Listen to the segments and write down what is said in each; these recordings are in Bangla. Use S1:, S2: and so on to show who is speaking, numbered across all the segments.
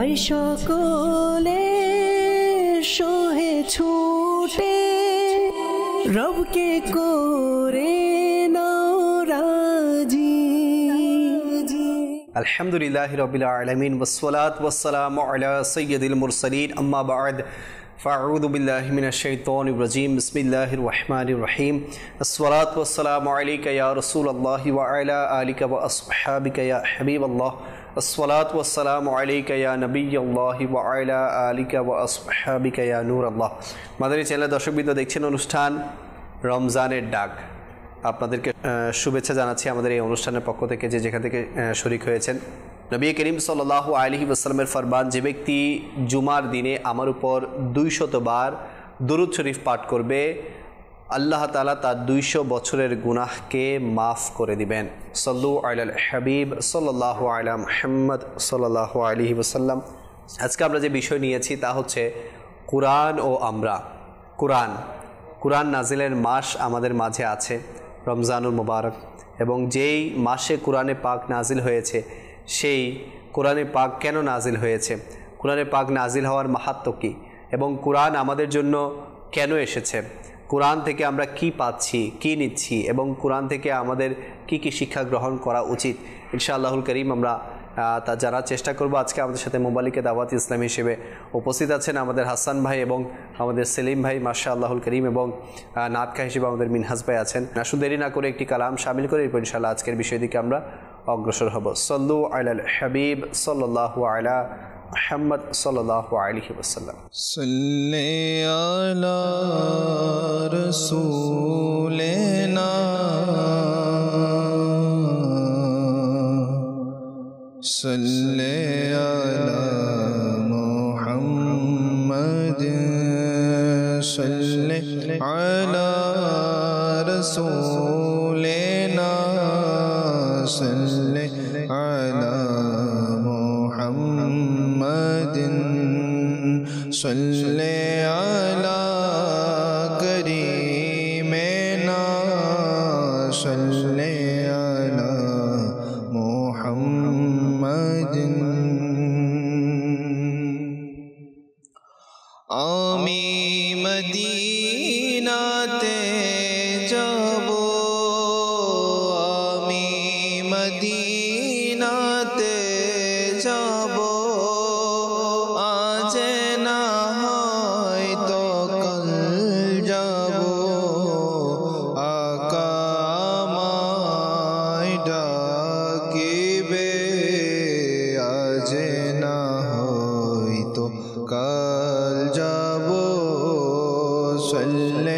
S1: আই সকলে সোহে ছুটে রবকে করে নাও রাজি।
S2: আলহামদুলিল্লাহি রাব্বিল আলামিন ওয়াসসালাতু ওয়াসসালামু আলা সাইয়্যিদিল মুরসালিন আম্মা বা'দ ফাআউযু বিল্লাহি মিনাশ শাইতানির রাজীম বিসমিল্লাহির রহমানির রহিম আসসালাতু ওয়াসসালামু আলাইকা ইয়া রাসূলুল্লাহি ওয়া আলা আলিকা ওয়া আসহাবিকা ইয়া হাবিবাল্লাহ আসসালাতু ওয়াসসালামু আলাইকা ইয়া নবিয়্যাল্লাহি ওয়া আলা আলিকা ওয়া আসহাবিকা ইয়া নূরাল্লাহ। মাদানী চ্যানেলের দর্শকবৃন্দ, দেখছেন অনুষ্ঠান রমজানের ডাক। আপনাদেরকে শুভেচ্ছা জানাচ্ছি আমাদের এই অনুষ্ঠানের পক্ষ থেকে, যে যেখান থেকে শরীক হয়েছেন। নবী করিম সাল্লাল্লাহু আলাইহি ওয়াসাল্লামের ফরমান, যে ব্যক্তি জুমার দিনে আমার উপর 200 বার দুরূদ শরীফ পাঠ করবে, আল্লাহ তাআলা তার 200 বছরের গুনাহকে মাফ করে দিবেন। সাল্লু আলাল হাবিব সাল্লাল্লাহু আলা মুহাম্মদ সাল্লাল্লাহু আলাইহি ওয়াসাল্লাম। আজকে আমরা যে বিষয় নিয়েছি তা হচ্ছে কুরআন ও আমরা। কুরআন নাজিলের মাস আমাদের মাঝে আছে, রমজানুল মুবারক, এবং যেই মাসে কোরআনে পাক নাজিল হয়েছে, সেই কোরআনে পাক কেন নাজিল হয়েছে, কোরআনে পাক নাজিল হওয়ার মাহাত্ম্য কী, এবং কোরআন আমাদের জন্য কেন এসেছে, কোরআন থেকে আমরা কি পাচ্ছি, কি নিচ্ছি, এবং কোরআন থেকে আমাদের কি কি শিক্ষা গ্রহণ করা উচিত, ইনশাআল্লাহুল করিম আমরা তা জানার চেষ্টা করব। আজকে আমাদের সাথে মোবালিকে দাওয়াত ইসলাম হিসেবে উপস্থিত আছেন আমাদের হাসান ভাই এবং আমাদের সেলিম ভাই, মাশাআল্লাহুল করিম, এবং নাতকা হিসেবে আমাদের মিনহাজ ভাই আছেন। আসুন দেরি না করে একটি কালাম শামিল করে এরপর ইনশাআল্লাহ আজকের বিষয় দিকে আমরা অগ্রসর হব। সাল্লু আলাল হাবিব সাল্লাল্লাহু আলা মুহাম্মদ সাল্লাল্লাহু আলাইহি ওয়াসাল্লাম।
S3: সাল্লি আলা রাসূলিনা সাল্লি আলা মুহাম্মদ সাল্লি আলা রাসূলিনা সাল্লি আলা মুহাম্মদ সাল্লি আলা করিমিনা সাল্লি আলা মুহাম্মদ। আমি মদিনাতে যাব, আমি মদিনাতে যাব, আজ না হয়তো কাল যাব, আকা আমায় ডাকিবে, আজ না হয়তো কাল যাব। সাল্লি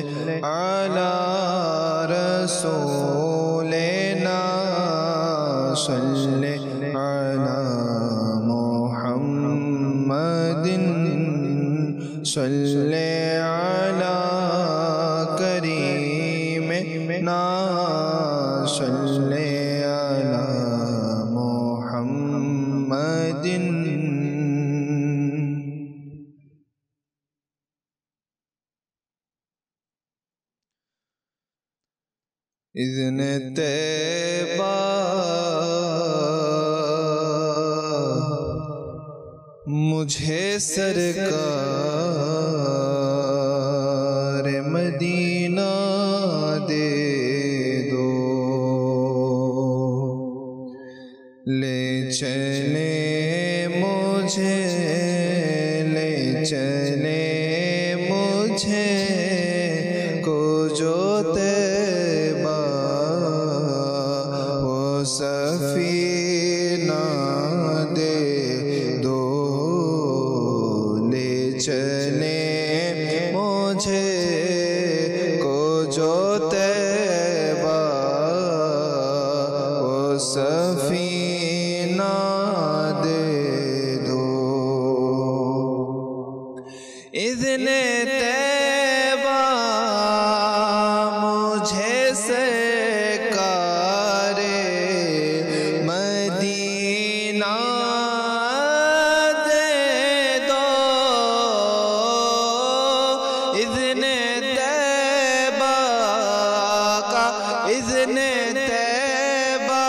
S3: আলা রাসূলিনা সাল্লি আলা মুহাম্মাদিন সাল্লি আলা করিমিনা সাল্লি আলা মুহাম্মাদিন। ইذনে তৈবা মুঝে সরকার মদীনা দে দো, ले चले मुझे, ले चले मुझे को जो तैबा वो सफीना दे दो, ले चले मुझे को जो तैबा वो सफीना दे दो। इज़्ने तैबा मुझे सरकारे मदीना दे दो, इज़्ने तैबा का इज़्ने तैबा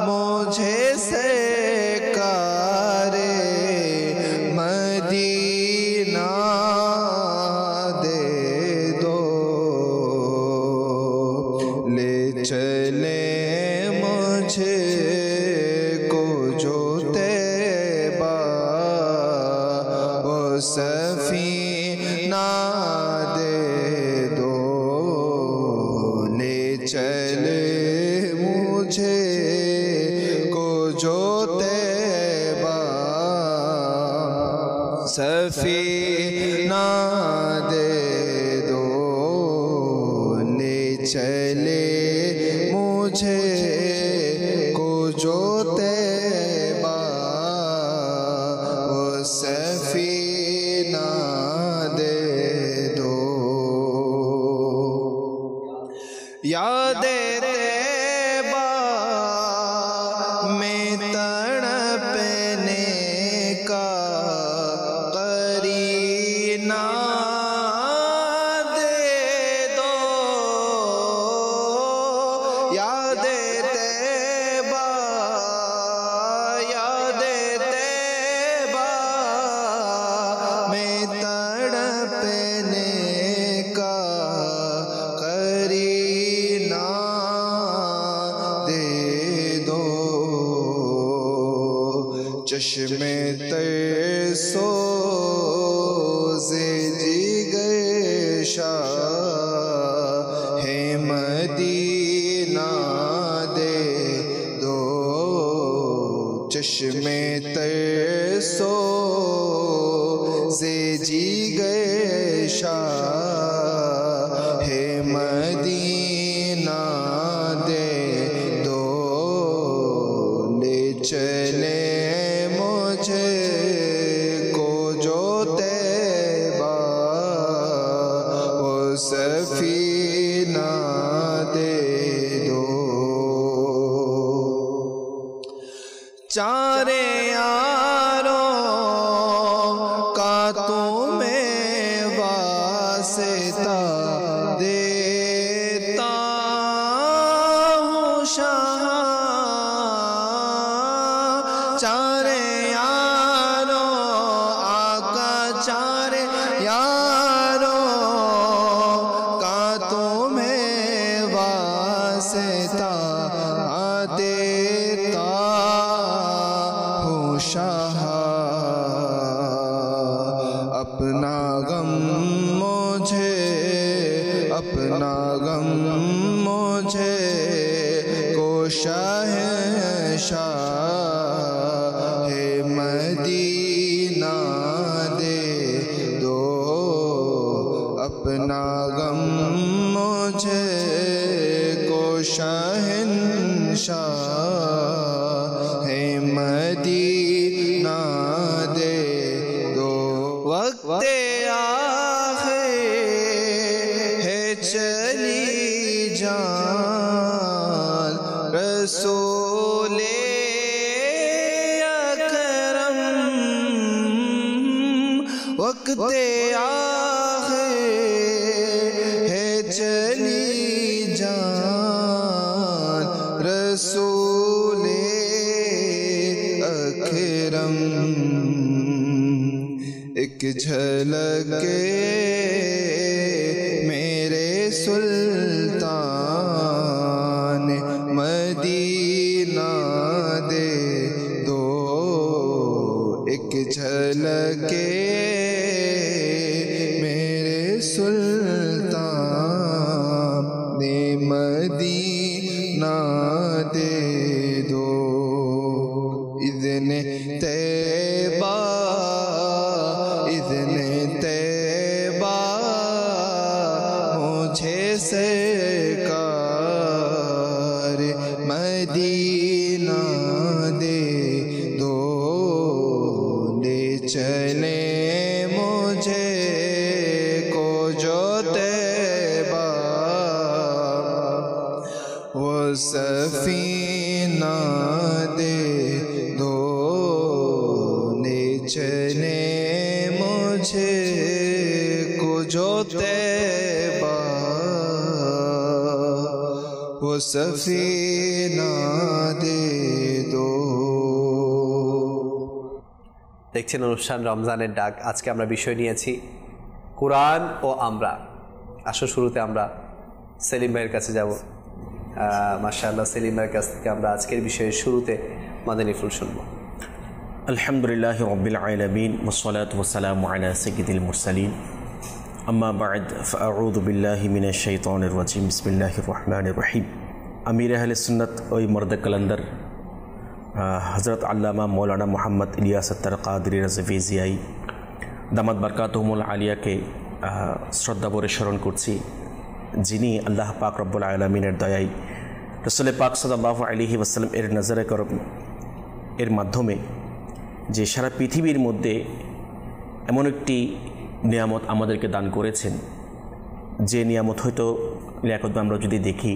S3: मुझे सरकार سفینہ دے دو لے چلے مجھے کو جو طیبہ وہ سفینہ دے دو یاد طیبہ میں تڑپنے کا قرینہ دے دو یاد طیبہ میں تڑپنے کا قرینہ دے دو چشم تر سوز جگر شاہ مدینہ دے دو چشم تر سوز جگر شاہ مدینہ دے دو لے چلے مجھے کو جو طیبہ وہ سفینہ دے دو چارے یاروں کا تمہیں واسطہ دیتا ہوں شاہ چارے یاروں آقا چارے یاروں کا تمہیں واسطہ دیتا ہوں شاہ اپنا غم مجھے کو شاہ مدینہ دے دو اپنا غم مجھے کو شہنشاہ مدینہ دے دو وقت آخر ہے چلی جان رسول اکرم وقت آخر ہے چلی جان رسول اکرم ایک جھلک میرے سلطان مدینہ دے دو ایک جھلک میرے سلطان مدینہ دے دو اذن طیبہ مجھے سرکار مدینہ دے دو لے چلے مجھے کو جو طیبہ وہ سفینہ دے دو لے چلے مجھے کو جو طیبہ وہ سفینہ دے دو
S2: দেখছেন অনুষ্ঠান রমজানের ডাক আজকে আমরা বিষয় নিয়েছি কোরআন ও আমরা আসো শুরুতে আমরা সেলিম ভাইয়ের কাছে যাব মাশাআল্লাহ সেলিম ভাইয়ের কাছ থেকে আমরা আজকের বিষয়ের শুরুতে মাদানী ফুল শুনব
S4: আলহামদুলিল্লাহি রাব্বিল আলামিন ওয়াসসালাতু ওয়াসসালামু আলা সাইয়্যিদিল মুরসালিন আম্মা বা'দ ফাআউযু বিল্লাহি মিনাশ শাইতানির রাজিম বিসমিল্লাহির রহমানির রহিম আমির আহলে সুন্নাত ওই মর্দ কালান্দার হযরত আল্লামা মৌলানা মোহাম্মদ ইলিয়াস আত্তার কাদরি রাজভী জিয়াই দামাত বারকাতুহুমুল আলিয়াকে শ্রদ্ধা ভরে স্মরণ করছি, যিনি আল্লাহ পাক রব্বুল আলামিনের দয়ায় রাসূল পাক সাল্লাল্লাহু আলাইহি ওয়াসাল্লাম এর নজরে করম এর মাধ্যমে যে সারা পৃথিবীর মধ্যে এমন একটি নিয়ামত আমাদেরকে দান করেছেন, যে নিয়ামত হয়তো লিয়াকত আমরা যদি দেখি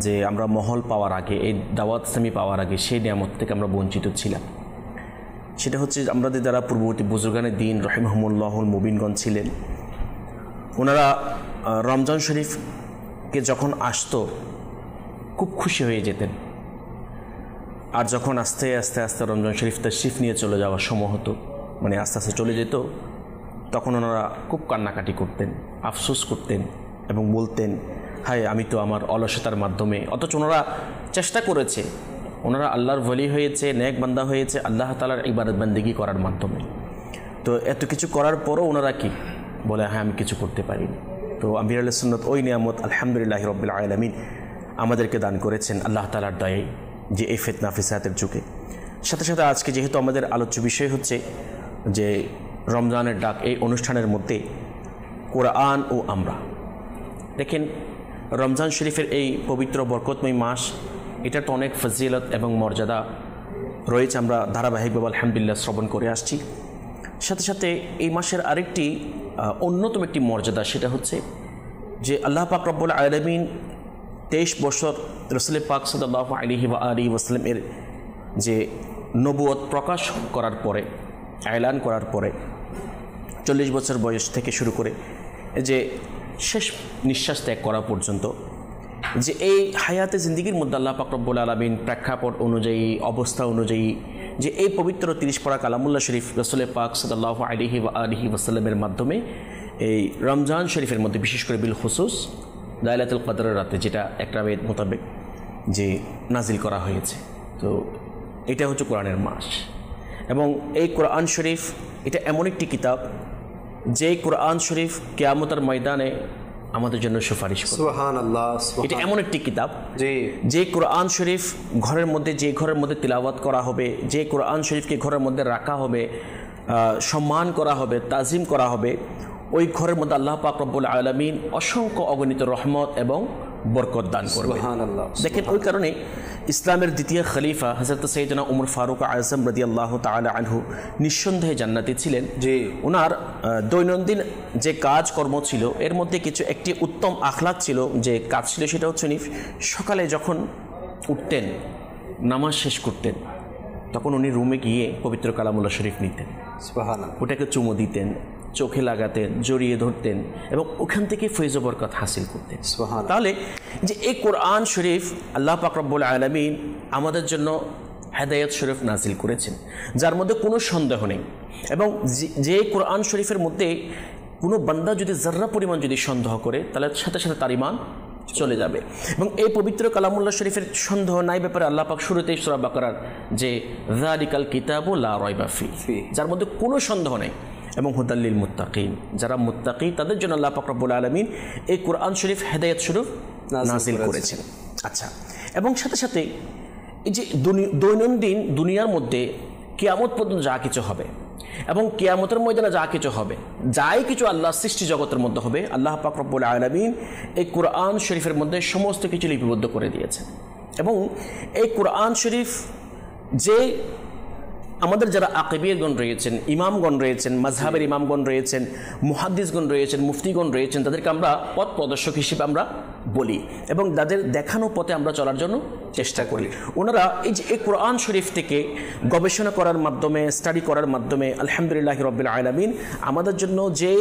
S4: যে আমরা মহল পাওয়ার আগে, এই দাওয়াত ইসলামী পাওয়ার আগে সেই নিয়ামত থেকে আমরা বঞ্চিত ছিলাম। সেটা হচ্ছে আমাদের দ্বারা পূর্ববর্তী বুজুর্গানে দিন রহিমাহুমুল্লাহুল মুবিনগণ ছিলেন, ওনারা রমজান শরীফকে যখন আসতো খুব খুশি হয়ে যেতেন, আর যখন আস্তে আস্তে আস্তে রমজান শরীফ তাশরিফ নিয়ে চলে যাওয়ার সময় হতো, মানে আস্তে আস্তে চলে যেত, তখন ওনারা খুব কান্নাকাটি করতেন, আফসোস করতেন এবং বলতেন, হায় আমি তো আমার অলসতার মাধ্যমে, অথচ ওনারা চেষ্টা করেছে, ওনারা আল্লাহর ওলি হয়েছে, নেক বান্দা হয়েছে আল্লাহ তাআলার ইবাদত বান্দেগী করার মাধ্যমে। তো এত কিছু করার পরও ওনারা কি বলে, হ্যাঁ আমি কিছু করতে পারিনি। তো আমির আহলে সুন্নাত ওই নিয়ামত আলহামদুলিল্লাহি রাব্বিল আলামিন আমাদেরকে দান করেছেন আল্লাহ তাআলার দয়ায়, যে এই ফিতনা ফিসাদের যুগে। সাথে সাথে আজকে যেহেতু আমাদের আলোচ্য বিষয় হচ্ছে যে রমজানের ডাক, এই অনুষ্ঠানের মধ্যে কোরআন ও আমরা। দেখেন, রমজান শরীফের এই পবিত্র বরকতময় মাস, এটার তো অনেক ফজিলত এবং মর্যাদা রয়েছে, আমরা ধারাবাহিকভাবে আলহামদুলিল্লাহ শ্রবণ করে আসছি। সাথে সাথে এই মাসের আরেকটি অন্যতম একটি মর্যাদা, সেটা হচ্ছে যে আল্লাহ পাক রব্বুল আলামিন 23 বছর রাসূল পাক সাল্লাল্লাহু আলাইহি ওয়া আলিহি ওয়াসাল্লামের যে নবুয়ত প্রকাশ করার পরে, এলান করার পরে 40 বছর বয়স থেকে শুরু করে যে শেষ নিঃশ্বাস ত্যাগ করা পর্যন্ত, যে এই হায়াতে জিন্দিগির মধ্যে আল্লাহ পাক রব্বুল আলামিন প্রেক্ষাপট অনুযায়ী, অবস্থা অনুযায়ী, যে এই পবিত্র 30 পারা কালামুল্লাহ শরীফ রাসূল পাক সাল্লাল্লাহু আলাইহি ওয়া আলিহি ওয়াসাল্লামের মাধ্যমে এই রমজান শরীফের মধ্যে বিশেষ করে বিল খুসুস লাইলাতুল কদরের রাতে, যেটা একটা বেদ মোতাবেক যে নাজিল করা হয়েছে। তো এটা হচ্ছে কোরআনের মাস, এবং এই কোরআন শরীফ এটা এমন একটি কিতাব, যে কোরআন শরীফ কিয়ামতের ময়দানে আমাদের জন্য সুপারিশ করে।
S2: সুবহানাল্লাহ।
S4: এটা এমন একটি কিতাব যে কোরআন শরীফ ঘরের মধ্যে, যে ঘরের মধ্যে তিলাওয়াত করা হবে, যে কোরআন শরীফকে ঘরের মধ্যে রাখা হবে, সম্মান করা হবে, তাজিম করা হবে, ওই ঘরের মধ্যে আল্লাহ পাক রব্বুল আলামিন অসংখ্য অগণিত রহমত এবং বরকত দান করবে। দেখেন, ওই কারণে ইসলামের দ্বিতীয় খলিফা হযরত সাইয়েদনা উমর ফারুক আযম রাদিয়াল্লাহু তাআলা আনহু নিঃসন্দেহে জান্নাতি ছিলেন। যে ওনার দৈনন্দিন যে কাজকর্ম ছিল, এর মধ্যে কিছু একটি উত্তম আখলাক ছিল, যে কাজ ছিল সেটা হচ্ছে সকালে যখন উঠতেন, নামাজ শেষ করতেন, তখন উনি রুমে গিয়ে পবিত্র কালামুল্লাহ শরীফ নিতেন, ওটাকে চুমো দিতেন, চোখে লাগাতেন, জড়িয়ে ধরতেন, এবং ওখান থেকে ফৈজ বরকত হাসিল করতেন। তাহলে যে এই কোরআন শরীফ আল্লাহ পাক রব্বুল আলামিন আমাদের জন্য হেদায়েত শরীফ নাজিল করেছেন, যার মধ্যে কোনো সন্দেহ নেই, এবং যে কোরআন শরীফের মধ্যে কোনো বান্দা যদি যার্রা পরিমাণ যদি সন্দেহ করে, তাহলে সাথে সাথে তার ঈমান চলে যাবে। এবং এই পবিত্র কালামুল্লাহ শরীফের সন্দেহ নাই ব্যাপারে আল্লাহ পাক শুরুতেই সূরা বাকারার যে যালিকাল কিতাবু লা রাইবা ফি, যার মধ্যে কোনো সন্দেহ নেই, এবং হুদাল্লিল মুত্তাকিন, যারা মুত্তাকি তাদের জন্য আল্লাহ পাক রব্বুল আলামিন এই কোরআন শরীফ হেদায়েত শরীফ নাজিল করেছেন। আচ্ছা, এবং সাথে সাথে এই যে দৈনন্দিন দুনিয়ার মধ্যে কিয়ামত পর্যন্ত যা কিছু হবে, এবং কিয়ামতের ময়দানে যা কিছু হবে, যাই কিছু আল্লাহ সৃষ্টি জগতের মধ্যে হবে, আল্লাহ পাক রব্বুল আলামিন এই কোরআন শরীফের মধ্যে সমস্ত কিছু লিপিবদ্ধ করে দিয়েছেন। এবং এই কোরআন শরীফ যে আমাদের যারা আকিবিয়তগণ রয়েছেন, ইমামগণ রয়েছেন, মাযহাবের ইমামগণ রয়েছেন, মুহাদ্দিসগণ রয়েছেন, মুফতিগণ রয়েছেন, তাদেরকে আমরা পথ প্রদর্শক হিসেবে আমরা বলি, এবং তাদের দেখানো পথে আমরা চলার জন্য চেষ্টা করি। ওনারা এই যে এই কোরআন শরীফ থেকে গবেষণা করার মাধ্যমে, স্টাডি করার মাধ্যমে আলহামদুলিল্লাহ রাব্বিল আলামিন আমাদের জন্য যে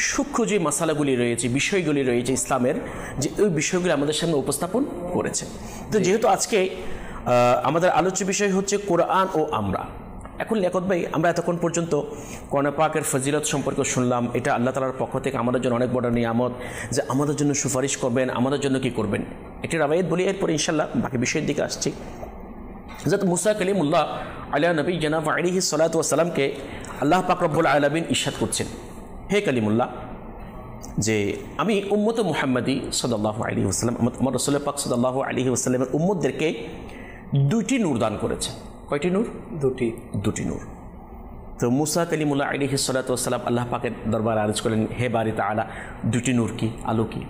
S4: সূক্ষ্ম যে মাসালাগুলি রয়েছে, বিষয়গুলি রয়েছে ইসলামের, যে ওই বিষয়গুলি আমাদের সামনে উপস্থাপন করেছে। তো যেহেতু আজকে আমাদের আলোচ্য বিষয় হচ্ছে কোরআন ও আমরা, এখন লিয়াকত ভাই, আমরা এতক্ষণ পর্যন্ত কোরআন পাকের ফজিলত সম্পর্কে শুনলাম, এটা আল্লাহ তাআলার পক্ষ থেকে আমাদের জন্য অনেক বড় নিয়ামত, যে আমাদের জন্য সুপারিশ করবেন, আমাদের জন্য কি করবেন, একটি রাওয়ায়াত বলি, এরপর ইনশাআল্লাহ বাকি বিষয়ের দিকে আসছি। হযরত মুসা কালিমুল্লাহ আলা নবিয়্যিনা ওয়া আলাইহিস সালাতু ওয়াস সালামকে আল্লাহ পাক রব্বুল আলামিন ইরশাদ করছেন, হে কালিমুল্লাহ, যে আমি উম্মত মুহাম্মাদি সাল্লাল্লাহু আলাইহি ওয়াসাল্লাম, আমার রাসূল পাক সাল্লাল্লাহু আলাইহি ওয়াসাল্লামের উম্মতদেরকে দুইটি নূর দান করেছেন। কয়টি নূর? দুটি নূর। তো মুসা কালিমুল্লাহ আলাইহিস সালাতু ওয়াস সালাম আল্লাহ পাকের দরবারে আরজ করলেন, হে বারি তাআলা, দুটি নূর কি, আলো কি?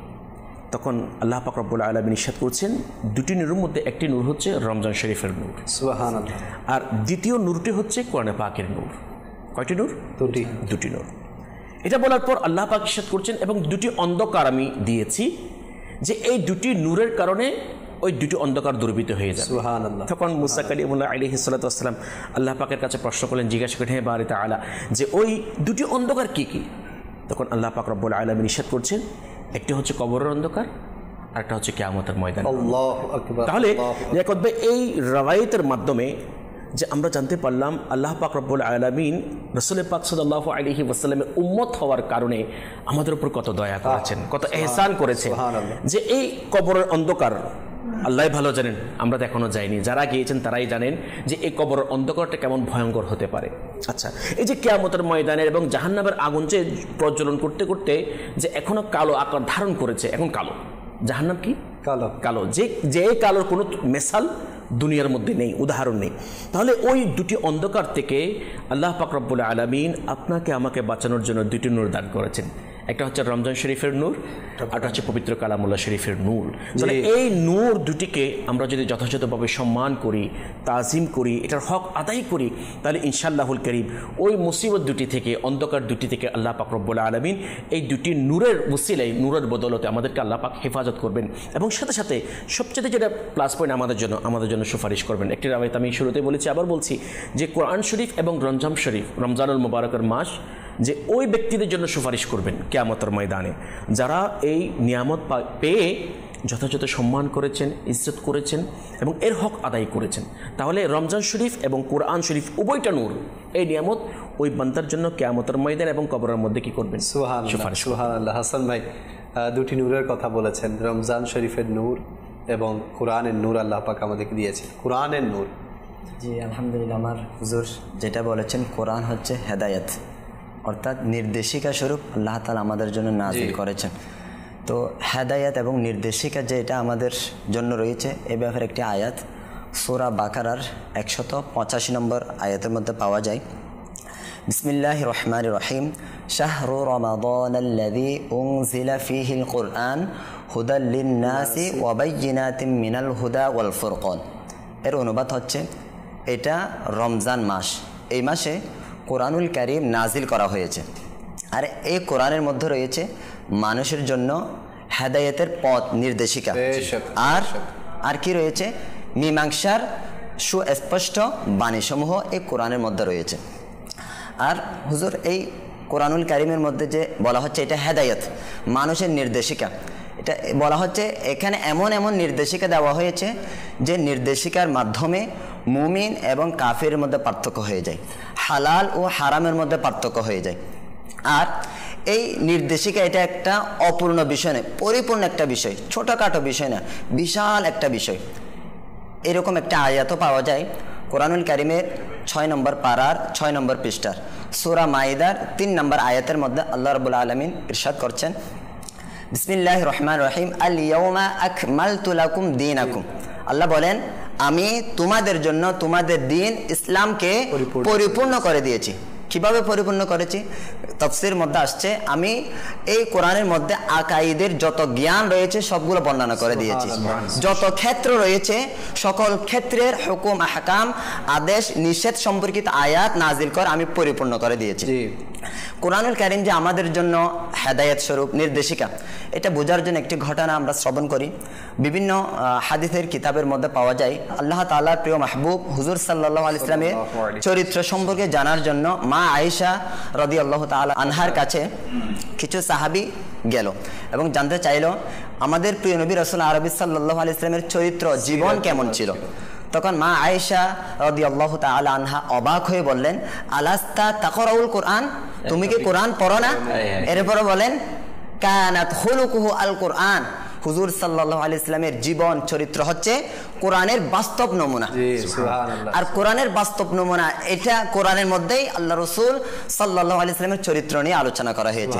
S4: তখন আল্লাহ পাক রব্বুল আলামিন ইরশাদ করছেন, দুটি নূরের মধ্যে একটি নূর হচ্ছে রমজান শরীফের নূর,
S2: সুবহানাল্লাহ,
S4: আর দ্বিতীয় নূরটি হচ্ছে কোরআনে পাকের নূর। কয়টি নূর? দুটি নূর। এটা বলার পর আল্লাহ পাক ইরশাদ করছেন, এবং দুটি অন্ধকার আমি দিয়েছি, যে এই দুটি নূরের কারণে ওই দুটি অন্ধকার দুর্বৃত হয়ে যায়।
S2: সুবহানাল্লাহ।
S4: তখন মুসা কালিমুল্লাহ আলাইহিস সালাতু ওয়াস সালাম আল্লাহ পাকের কাছে প্রশ্ন করলেন, জিজ্ঞাসা করলেন, হে বারি তাআলা, যে ওই দুটি অন্ধকার কি কি? তখন আল্লাহ পাক রব্বুল আলামিন ইরশাদ করছেন, একটি হচ্ছে কবরের অন্ধকার, আরেকটা হচ্ছে কিয়ামতের ময়দান।
S2: আল্লাহু আকবার।
S4: তাহলে এই রাওয়ায়াতের মাধ্যমে যে আমরা জানতে পারলাম আল্লাহ পাক রব্বুল আলামিন রাসূল পাক সাল্লাল্লাহু আলাইহি ওয়াসাল্লামের উম্মত হওয়ার কারণে আমাদের উপর কত দয়া করেছেন, কত ইহসান করেছেন। যে এই কবরের অন্ধকার আল্লাহ ভালো জানেন, আমরা তো এখনো যাইনি, যারা গিয়েছেন তারাই জানেন যে এই কবরের অন্ধকারটা কেমন ভয়ঙ্কর হতে পারে। আচ্ছা, এই যে কিয়ামতের ময়দানের এবং জাহান্নামের আগুন যে প্রজ্বলন করতে করতে যে এখনো কালো আকার ধারণ করেছে, এখন কালো, জাহান্নাম কি কালো, কালো, যে কালোর কোনো মেসাল দুনিয়ার মধ্যে নেই, উদাহরণ নেই। তাহলে ওই দুটি অন্ধকার থেকে আল্লাহ পাক রব্বুল আলামিন আপনাকে আমাকে বাঁচানোর জন্য দুটি নূর দান করেছেন। একটা হচ্ছে রমজান শরীফের নূর, আর একটা হচ্ছে পবিত্র কালামুল্লাহ শরীফের নূর। তাহলে এই নূর দুটিকে আমরা যদি যথাযথভাবে সম্মান করি, তাজিম করি, এটার হক আদায় করি, তাহলে ইনশাআল্লাহুল কারীম ওই মুসিবত দুটি থেকে, অন্ধকার দুটি থেকে আল্লাহ পাক রব্বুল আলামিন এই দুটি নূরের ওসিলায়, নূরের বদলতে আমাদেরকে আল্লাহ পাক হেফাজত করবেন, এবং সাথে সাথে সবচেয়ে যেটা প্লাস পয়েন্ট আমাদের জন্য সুপারিশ করবেন। একটি রাওয়ায়াত আমি শুরুতে বলেছি, আবার বলছি, যে কোরআন শরীফ এবং রমজান শরীফ, রমজানুল মুবারকের মাস, যে ওই ব্যক্তিদের জন্য সুপারিশ করবেন কিয়ামতের ময়দানে যারা এই নিয়ামত পেয়ে যথাযথ সম্মান করেছেন, ইজ্জত করেছেন এবং এর হক আদায় করেছেন। তাহলে রমজান শরীফ এবং কোরআন শরীফ উভয়টা নূর, এই নিয়ামত ওই বান্দার জন্য কিয়ামতের ময়দান এবং কবরের মধ্যে কি করবেন? সুবহানাল্লাহ,
S2: সুবহানাল্লাহ। হাসান ভাই দুটি নূরের কথা বলেছেন, রমজান শরীফের নূর এবং কোরআনের নূর আল্লাহ পাক আমাদেরকে দিয়েছেন। কোরআনের নূর,
S5: জি আলহামদুলিল্লাহ, আমার হুজুর যেটা বলেছেন, কোরআন হচ্ছে হেদায়েত, অর্থাৎ নির্দেশিকা স্বরূপ আল্লাহ তাআলা আমাদের জন্য নাযিল করেছেন। তো হেদায়েত এবং নির্দেশিকা যে এটা আমাদের জন্য রয়েছে, এ ব্যাপারে একটি আয়াত সূরা বাকারার 185 নম্বর আয়াতের মধ্যে পাওয়া যায়। বিসমিল্লাহির রহমানির রহিম, শাহরু রমাদানাল্লাযী উনজিলা ফীহিল কুরআন হুদাল লিন-নাসি ওয়া বাইয়িনাতিম মিনাল হুদা ওয়াল ফুরকান। এর অনুবাদ হচ্ছে, এটা রমজান মাস, এই মাসে কোরআনুল কারীম নাজিল করা হয়েছে, আর এই কোরআনের মধ্যে রয়েছে মানুষের জন্য হেদায়েতের পথ নির্দেশিকা, আর কি রয়েছে, মীমাংসার সুস্পষ্ট বাণীসমূহ এই কোরআনের মধ্যে রয়েছে। আর হুজুর এই কোরআনুল কারীমের মধ্যে যে বলা হচ্ছে এটা হেদায়েত, মানুষের নির্দেশিকা, এটা বলা হচ্ছে এখানে এমন এমন নির্দেশিকা দেওয়া হয়েছে যে নির্দেশিকার মাধ্যমে মুমিন এবং কাফিরের মধ্যে পার্থক্য হয়ে যায়, হালাল ও হারামের মধ্যে পার্থক্য হয়ে যায়। আর এই নির্দেশিকা এটা একটা অপূর্ণ বিষয় নয়, পরিপূর্ণ একটা বিষয়, ছোটখাটো বিষয় না, বিশাল একটা বিষয়। এরকম একটা আয়াতও পাওয়া যায় কোরআনুল কারীমের 6 নম্বর পারার 6 নম্বর পৃষ্ঠার সূরা মাইদার 3 নম্বর আয়াতের মধ্যে আল্লাহ রাব্বুল আলামিন ইরশাদ করছেন, বিসমিল্লাহির রহমানির রহিম, আল ইয়াউমা আকমালতু লাকুম দীনাকুম। আল্লাহ বলেন, আমি তোমাদের জন্য তোমাদের দ্বীন ইসলামকে পরিপূর্ণ করে দিয়েছি। কিভাবে পরিপূর্ণ করেছি? তাফসীরের মধ্যে আসছে, আমি এই কোরআনের মধ্যে আকাইদের যত জ্ঞান রয়েছে সবগুলো বর্ণনা করে দিয়েছি, যত ক্ষেত্র রয়েছে সকল ক্ষেত্রের হুকুম, আহকাম, আদেশ নিষেধ সম্পর্কিত আয়াত নাজিল করে আমি পরিপূর্ণ করে দিয়েছি। কোরআনুল কারীম যে আমাদের জন্য হেদায়েত স্বরূপ নির্দেশিকা, এটা বোঝার জন্য একটি ঘটনা আমরা শ্রবণ করি। বিভিন্ন হাদিসের কিতাবের মধ্যে পাওয়া যায়, আল্লাহ তাআলার প্রিয় মাহবুব হুজুর সাল্লাল্লাহু আলাইহি ওয়াসাল্লামের চরিত্র সম্পর্কে জানার জন্য মা আয়েশা রাদিয়াল্লাহু তাআলা আনহার কাছে কিছু সাহাবী গেল এবং জানতে চাইল আমাদের প্রিয় নবী রাসূল আরবি সাল্লাল্লাহু আলাইহি ওয়াসাল্লামের চরিত্র জীবন কেমন ছিল। তখন মা আয়েশা রাদিয়াল্লাহু তাআলা আনহা অবাক হয়ে বললেন, আলাস্তা তাকরাউল কোরআন, তুমি কি কোরআন পড়ো না? এরপরে বলেন, কানাত খুলুকুহু আল কোরআন, হুজুর সাল্লাল্লাহু আলাইহি ওয়াসাল্লামের জীবন চরিত্র হচ্ছে কোরআনের বাস্তব নমুনা। আর কোরআনের বাস্তব নমুনা এটা কোরআনের মধ্যেই আল্লাহ রাসূল সাল্লাল্লাহু আলাইহি ওয়াসাল্লামের চরিত্র নিয়ে আলোচনা করা হয়েছে।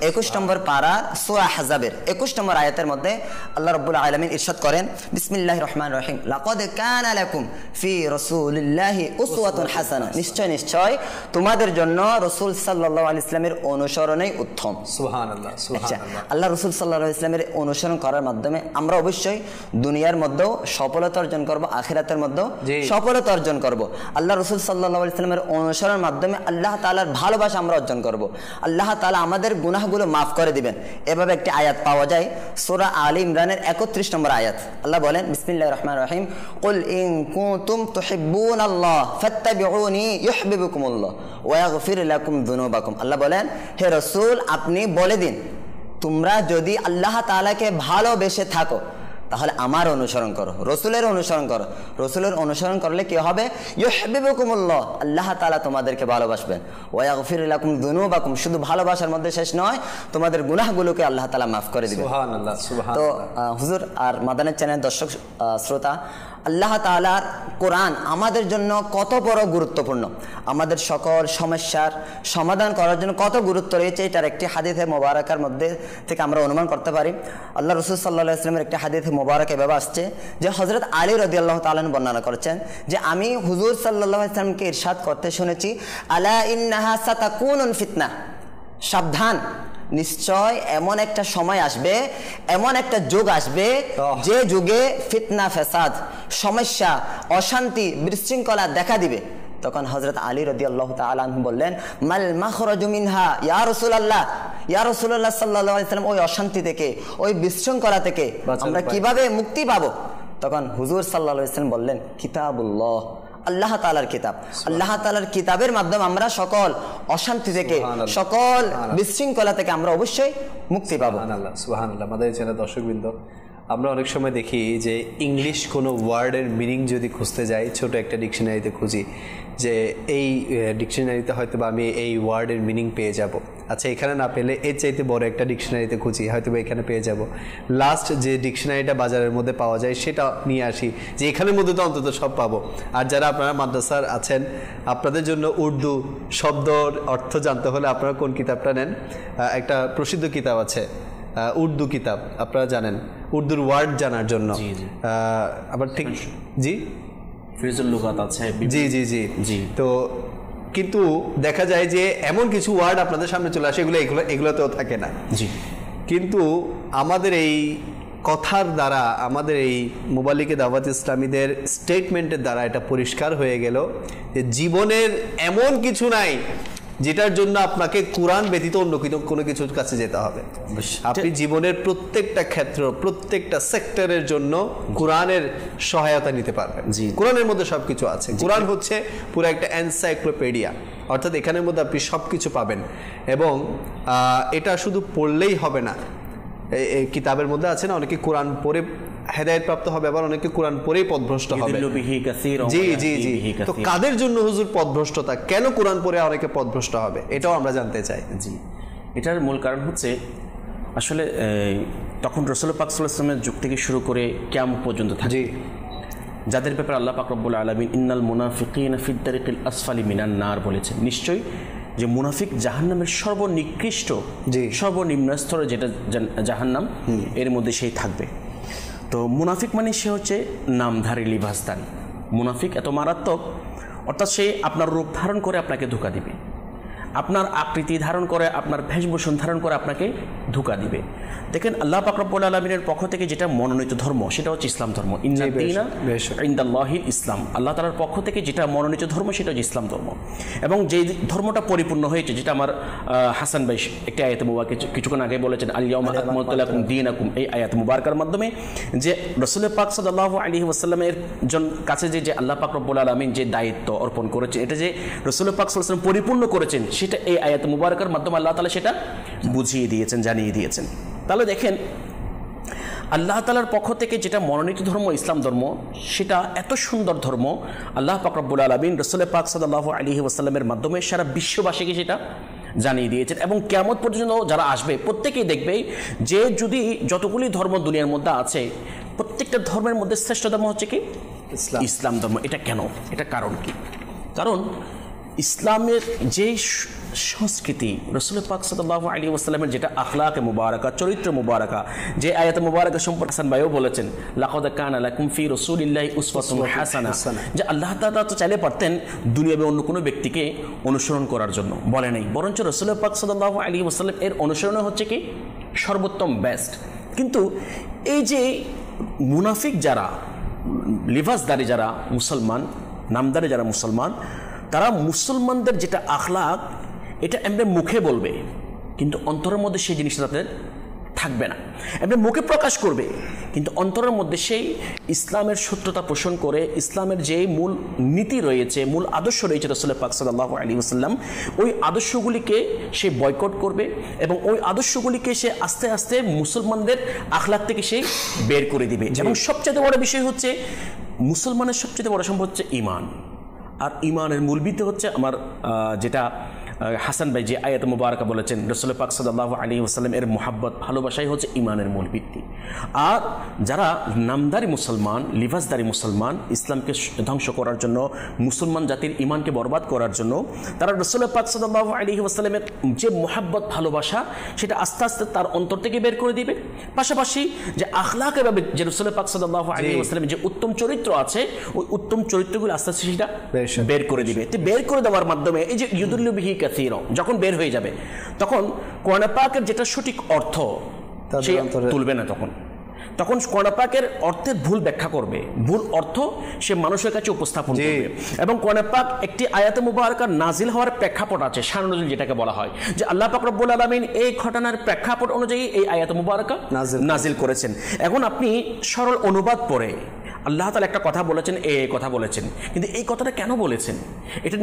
S5: 21 নম্বর পারা সূরা আহজাবের 21 নম্বর আয়াতের মধ্যে আল্লাহ রাব্বুল আলামিন ইরশাদ করেন, বিসমিল্লাহির রহমানির রহিম, লাকাদ কানা লাকুম ফি রাসূলিল্লাহি উসওয়াতুন হাসানা, নিশ্চয় নিশ্চয় তোমাদের জন্য রাসূল সাল্লাল্লাহু আলাইহি ওয়াসাল্লামের অনুসরণই উত্তম। সুবহানাল্লাহ, সুবহানাল্লাহ। আল্লাহ রাসূল সাল্লাল্লাহু আলাইহি ওয়াসাল্লামের অনুসরণ করার মাধ্যমে আমরা অবশ্যই দুনিয়ার মধ্যেও সফলতা অর্জন করব, আখিরাতের মধ্যেও সফলতা অর্জন করব। আল্লাহ রাসূল সাল্লাল্লাহু আলাইহি ওয়াসাল্লামের অনুসরণের মাধ্যমে আল্লাহ তাআলার ভালোবাসা আমরা অর্জন করব। আল্লাহ তাআলা আমাদের গুনাহগুলো মাফ করে দিবেন। এভাবে একটি আয়াত পাওয়া যায় সূরা আলী ইমরানের 31 নম্বর আয়াত। আল্লাহ বলেন, বিসমিল্লাহির রহমানির রহিম, কুল ইন কুনতুম তুহিব্বুনাল্লাহ ফাত্তাবিউনি ইউহিব্বুকুমুল্লাহ ওয়া ইয়াগফির লাকুম যুনুবাকুম। আল্লাহ বলেন, হে রাসূল আপনি বলে দিন, তোমরা যদি আল্লাহ তাআলাকে ভালোবেসে থাকো তাহলে আমার অনুসরণ করো, রাসূলের অনুসরণ করো। রাসূলের অনুসরণ করলে কি হবে? ইউহিব্বুকুমুল্লাহ, আল্লাহ তাআলা তোমাদেরকে ভালোবাসবেন। ওয়া ইয়াগফির লাকুম যুনুবাকুম, শুধু ভালোবাসার মধ্যে শেষ নয়, তোমাদের গুনাহগুলোকে আল্লাহ তাআলা মাফ করে দিবেন। সুবহানাল্লাহ, সুবহানাল্লাহ। তো হুজুর আর মাদানী চ্যানেল দর্শক শ্রোতা, আল্লাহ তাআলার কোরআন আমাদের জন্য কত বড় গুরুত্বপূর্ণ, আমাদের সকল সমস্যার সমাধান করার জন্য কত গুরুত্ব রয়েছে, এটার একটি হাদিসে মোবারকার মধ্যে থেকে আমরা অনুমান করতে পারি। আল্লাহ রাসূল সাল্লাল্লাহু আলাইহি ওয়াসাল্লামের একটি হাদিসে মোবারক এভাবে আসছে যে হযরত আলী রাদিয়াল্লাহু তাআলা বর্ণনা করেছেন যে আমি হুজুর সাল্লাল্লাহু আলাইহি ওয়াসাল্লামকে ইরশাদ করতে শুনেছি, আলা ইন্নাহা সাতাকুনুন ফিতনা, সাবধান, নিশ্চয় এমন একটা সময় আসবে, এমন একটা যুগ আসবে যে যুগে ফিতনা, ফেসাদ, সমস্যা, অশান্তি, বিশৃঙ্খলা দেখা দিবে। তখন হযরত আলী রাদিয়াল্লাহু তাআলা আনহু বললেন, মাল মাখরাজু মিনহা ইয়া রাসূলুল্লাহ, ইয়া রাসূলুল্লাহ সাল্লাল্লাহু আলাইহি ওয়াসাল্লাম, ওই অশান্তি থেকে, ওই বিশৃঙ্খলা থেকে আমরা কিভাবে মুক্তি পাবো? তখন হুজুর সাল্লাল্লাহু আলাইহি ওয়াসাল্লাম বললেন, কিতাবুল্লাহ, আল্লাহ তাআলার কিতাব। আল্লাহ তাআলার কিতাবের মাধ্যমে আমরা সকল অশান্তি থেকে, সকল বিশৃঙ্খলা থেকে আমরা অবশ্যই মুক্তি পাবো।
S2: সুবহানাল্লাহ, সুবহানাল্লাহ। আমাদের চ্যানেল দর্শকবৃন্দ, আমরা অনেক সময় দেখি যে ইংলিশ কোনো ওয়ার্ডের মিনিং যদি খুঁজতে যাই, ছোট একটা ডিকশনারিতে খুঁজি যে এই ডিকশনারিতে হয়তো বা আমি এই ওয়ার্ডের মিনিং পেয়ে যাব। আচ্ছা, এখানে না পেলে এর চাইতে বড় একটা ডিকশনারিতে খুঁজি, হয়তো বা এখানে পেয়ে যাব। লাস্ট যে ডিকশনারিটা বাজারের মধ্যে পাওয়া যায় সেটা নিয়ে আসি যে এখানের মধ্যে তো অন্তত সব পাবো। আর যারা আপনারা মাদ্রাসার আছেন, আপনাদের জন্য উর্দু শব্দর অর্থ জানতে হলে আপনারা কোন কিতাবটা নেন? একটা প্রসিদ্ধ কিতাব আছে, উর্দু কিতাব, আপনারা জানেন, উর্দুর ওয়ার্ড জানার জন্য। আবার ঠিক, জি,
S4: ফিরজুল লুগাত আছে,
S2: জি জি জি জি। তো কিন্তু দেখা যায় যে এমন কিছু ওয়ার্ড আপনাদের সামনে চলে আসে, এগুলোতেও থাকে না।
S4: জি।
S2: কিন্তু আমাদের এই কথার দ্বারা, আমাদের এই মুবাল্লিগে দাওয়াত ইসলামীদের স্টেটমেন্টের দ্বারা এটা পরিষ্কার হয়ে গেল যে জীবনের এমন কিছু নাই যেটার জন্য আপনাকে কোরআন ব্যতীত অন্য কোনো কিছুর কাছে যেতে হবে। আপনি জীবনের প্রত্যেকটা ক্ষেত্র, প্রত্যেকটা সেক্টরের জন্য কোরআনের সহায়তা নিতে পারবেন। কোরআনের মধ্যে সবকিছু আছে। কোরআন হচ্ছে পুরো একটা এনসাইক্লোপিডিয়া, অর্থাৎ এখানের মধ্যে আপনি সবকিছু পাবেন। এবং এটা শুধু পড়লেই হবে না, এই কিতাবের মধ্যে আছে না, অনেকে কোরআন পড়ে হেদায়েত প্রাপ্ত হবে, আবার অনেকে কোরআন পড়েই পথভ্রষ্ট হবে। জি জি জি। তো কাদের জন্য হুজুর পথভ্রষ্টতা, কেন কোরআন পড়ে অনেকে পথভ্রষ্ট হবে, এটাও আমরা জানতে চাই।
S4: জি, এটার মূল কারণ হচ্ছে আসলে তখন রাসূল পাক সাল্লাল্লাহু আলাইহি ওয়াসাল্লামের যুগ থেকে শুরু করে কিয়ামত পর্যন্ত থাকে, যাদের ব্যাপারে আল্লাহ পাক রব্বুল আলামিন ইন্নাল মুনাফিকিনা ফিদ দারিকিল আসফালি মিনান নার বলেছেন। নিশ্চয়ই যে মুনাফিক জাহান্নামের সর্বনিকৃষ্ট, সর্বনিম্ন স্তরে যেটা জাহান্নাম, এর মধ্যে সেই থাকবে। তো মুনাফিক মানে সে হচ্ছে নামধারী, লিবাসদারী। মুনাফিক এত মারাত্মক, অর্থাৎ সে আপনার রূপ ধারণ করে আপনাকে ধোঁকা দিবে, আপনার আকৃতি ধারণ করে, আপনার ভেষভূষণ ধারণ করে আপনাকে ধোঁকা দিবে। দেখেন, আল্লাহ পাক রব্বুল আলামিনের পক্ষ থেকে যেটা মনোনীত ধর্ম সেটা হচ্ছে ইসলাম ধর্ম। ইন্নাদ দীনা ইনদাল্লাহিল ইসলাম, আল্লাহ তাআলার পক্ষ থেকে যেটা মনোনীত ধর্ম সেটা হচ্ছে ইসলাম ধর্ম। এবং যে ধর্মটা পরিপূর্ণ হয়েছে, যেটা আমার হাসান ভাই একটি আয়াতে মুবারকে কিছুক্ষণ আগে বলেছেন, আল ইয়াউমা আকমালতু লাকুম দীনাকুম, এই আয়াত মুবারকার মাধ্যমে যে রাসূল পাক সাল্লাল্লাহু আলাইহি ওয়াসাল্লামের কাছে যে আল্লাহ পাক রব্বুল আলামিন যে দায়িত্ব অর্পণ করেছে, এটা যে রাসূল পাক সাল্লাল্লাহু আলাইহি ওয়াসাল্লাম পরিপূর্ণ করেছেন, সেটা এই আয়াত মুবারকার মাধ্যমে আল্লাহ তাআলা সেটা বুঝিয়ে দিয়েছেন, জানিয়ে দিয়েছেন। তাহলে দেখেন, আল্লাহ তাআলার পক্ষ থেকে যেটা মনোনীত ধর্ম ইসলাম ধর্ম, সেটা এত সুন্দর ধর্ম আল্লাহ পাক রব্বুল আলামিন রাসূল পাক সাল্লাল্লাহু আলাইহি ওয়াসাল্লামের মাধ্যমে সারা বিশ্ববাসীকে সেটা জানিয়ে দিয়েছেন। এবং কিয়ামত পর্যন্ত যারা আসবে প্রত্যেকেই দেখবে যে যদি যতগুলি ধর্ম দুনিয়ার মধ্যে আছে, প্রত্যেকটা ধর্মের মধ্যে শ্রেষ্ঠ ধর্ম হচ্ছে কি? ইসলাম ধর্ম। এটা কেন? এটা কারণ কি? কারণ ইসলামের যে সংস্কৃতি, রাসূল পাক সাল্লাল্লাহু আলাইহি ওয়াসাল্লামের যেটা আখলাকে মুবারাকা, চরিত্র মুবারাকা, যে আয়াতে মুবারাকা সম্পর্কে হাসান ভাইও বলেছেন লাকাদ কানা লাকুম ফি রাসূলিল্লাহি উসওয়াতুন হাসানা, যে আল্লাহ তাআলা তো চাইলে পারতেন দুনিয়াবে অন্য কোনো ব্যক্তিকে অনুসরণ করার জন্য, বলে নাই, বরঞ্চ রাসূল পাক সাল্লাল্লাহু আলাইহি ওয়াসাল্লাম এর অনুসরণ হচ্ছে কি সর্বোত্তম বেস্ট। কিন্তু এই যে মুনাফিক যারা, লিবাসদারি যারা মুসলমান, নামদারি যারা মুসলমান, তারা মুসলমানদের যেটা আখলাক এটা এমনি মুখে বলবে কিন্তু অন্তরের মধ্যে সেই জিনিসটা তাদের থাকবে না। এমনি মুখে প্রকাশ করবে কিন্তু অন্তরের মধ্যে সেই ইসলামের সত্যতা পোষণ করে ইসলামের যে মূল নীতি রয়েছে, মূল আদর্শ রয়েছে রাসূল পাক সাল্লাল্লাহু আলাইহি ওয়াসাল্লাম, ওই আদর্শগুলিকে সে বয়কট করবে এবং ওই আদর্শগুলিকে সে আস্তে আস্তে মুসলমানদের আখলাক থেকে সে বের করে দিবে। এবং সবচেয়ে বড় বিষয় হচ্ছে মুসলমানের সবচেয়ে বড় সম্পদ হচ্ছে ঈমান। আর ঈমানের মূল ভিত্তি হচ্ছে আমার যেটা হাসান ভাই যে আয়াত মুবারাকা বলেছেন, রাসূল পাক সাল্লাল্লাহু আলাইহি ওয়াসাল্লাম এর মুহাব্বত ভালোবাসাই হচ্ছে ঈমানের মূল ভিত্তি। আর যারা নামদারি মুসলমান, লিবাসদারি মুসলমান, ইসলামকে ধ্বংস করার জন্য, মুসলমান জাতির ঈমানকে বরবাদ করার জন্য তারা রাসূল পাক সাল্লাল্লাহু আলাইহি ওয়াসাল্লামের যে মুহাব্বত ভালোবাসা সেটা আস্তে আস্তে তার অন্তর থেকে বের করে দিবে। পাশাপাশি যে আখলাকের ভাবে যে রাসূল পাক সাল্লাল্লাহু আলাইহি ওয়াসাল্লামের যে উত্তম চরিত্র আছে, ওই উত্তম চরিত্রগুলো আস্তে আস্তে সেটা বের করে দিবে। তো বের করে দেওয়ার মাধ্যমে এই যে ইউদুল্লু বিহি কাসীরা যখন বের হয়ে যাবে তখন কোরআন পাকের যেটা সঠিক অর্থ সে তুলবে না, তখন কোরআন পাকের অর্থের ভুল ব্যাখ্যা করবে, ভুল অর্থ সে মানুষের কাছে উপস্থাপন করবে। এবং কোরআন পাক একটি আয়াতে মুবারাকা নাজিল হওয়ার প্রেক্ষাপট আছে, শান নজুল যেটাকে বলা হয়, যে আল্লাহ পাক রব্বুল আলামিন এই ঘটনার প্রেক্ষাপট অনুযায়ী এই আয়াতে মুবারাকা নাজিল করেছেন। এখন আপনি সরল অনুবাদ পড়ে আল্লাহ তাআলা একটা কথা বলেছেন, এই কথা বলেছেন, কিন্তু এই কথাটা কেন বলেছেন এটা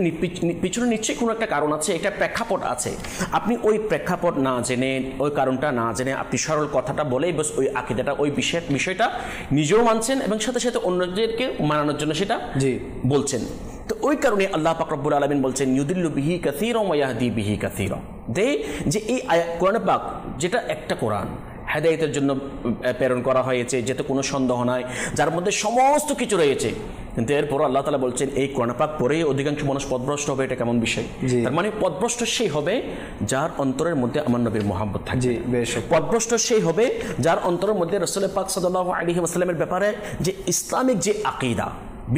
S4: পিছনে নিশ্চয়ই কোনো একটা কারণ আছে, একটা প্রেক্ষাপট আছে। আপনি ওই প্রেক্ষাপট না জেনে, ওই কারণটা না জেনে আপনি সরল কথাটা বলেই বস ওই আকীদাটা, ওই বিষয়টা নিজেও মানছেন এবং সাথে সাথে অন্যদেরকে মানানোর জন্য সেটা বলছেন। তো ওই কারণে আল্লাহ পাক রব্বুল আলামিন বলছেন ইউদিল্লু বিহি কাসীরা ওয়া ইয়াহদি বিহি কাসীরা, যে এই কোরআন পাক যেটা একটা কোরআন হেদায়েতের জন্য প্রেরণ করা হয়েছে, যেতে কোনো সন্দেহ নাই, যার মধ্যে সমস্ত কিছু রয়েছে, কিন্তু এরপর আল্লাহ তাআলা বলছেন এই কোরআন পাক পড়ে অধিকাংশ মানুষ পথভ্রষ্ট হবে। এটা কেমন বিষয়? তার মানে পথভ্রষ্ট সেই হবে যার অন্তরের মধ্যে আমার নবীর মুহাব্বত থাকবে। পথভ্রষ্ট সেই হবে যার অন্তরের মধ্যে রাসূল পাক সাল্লাল্লাহু আলাইহি ওয়াসাল্লামের ব্যাপারে যে ইসলামিক যে আকীদা,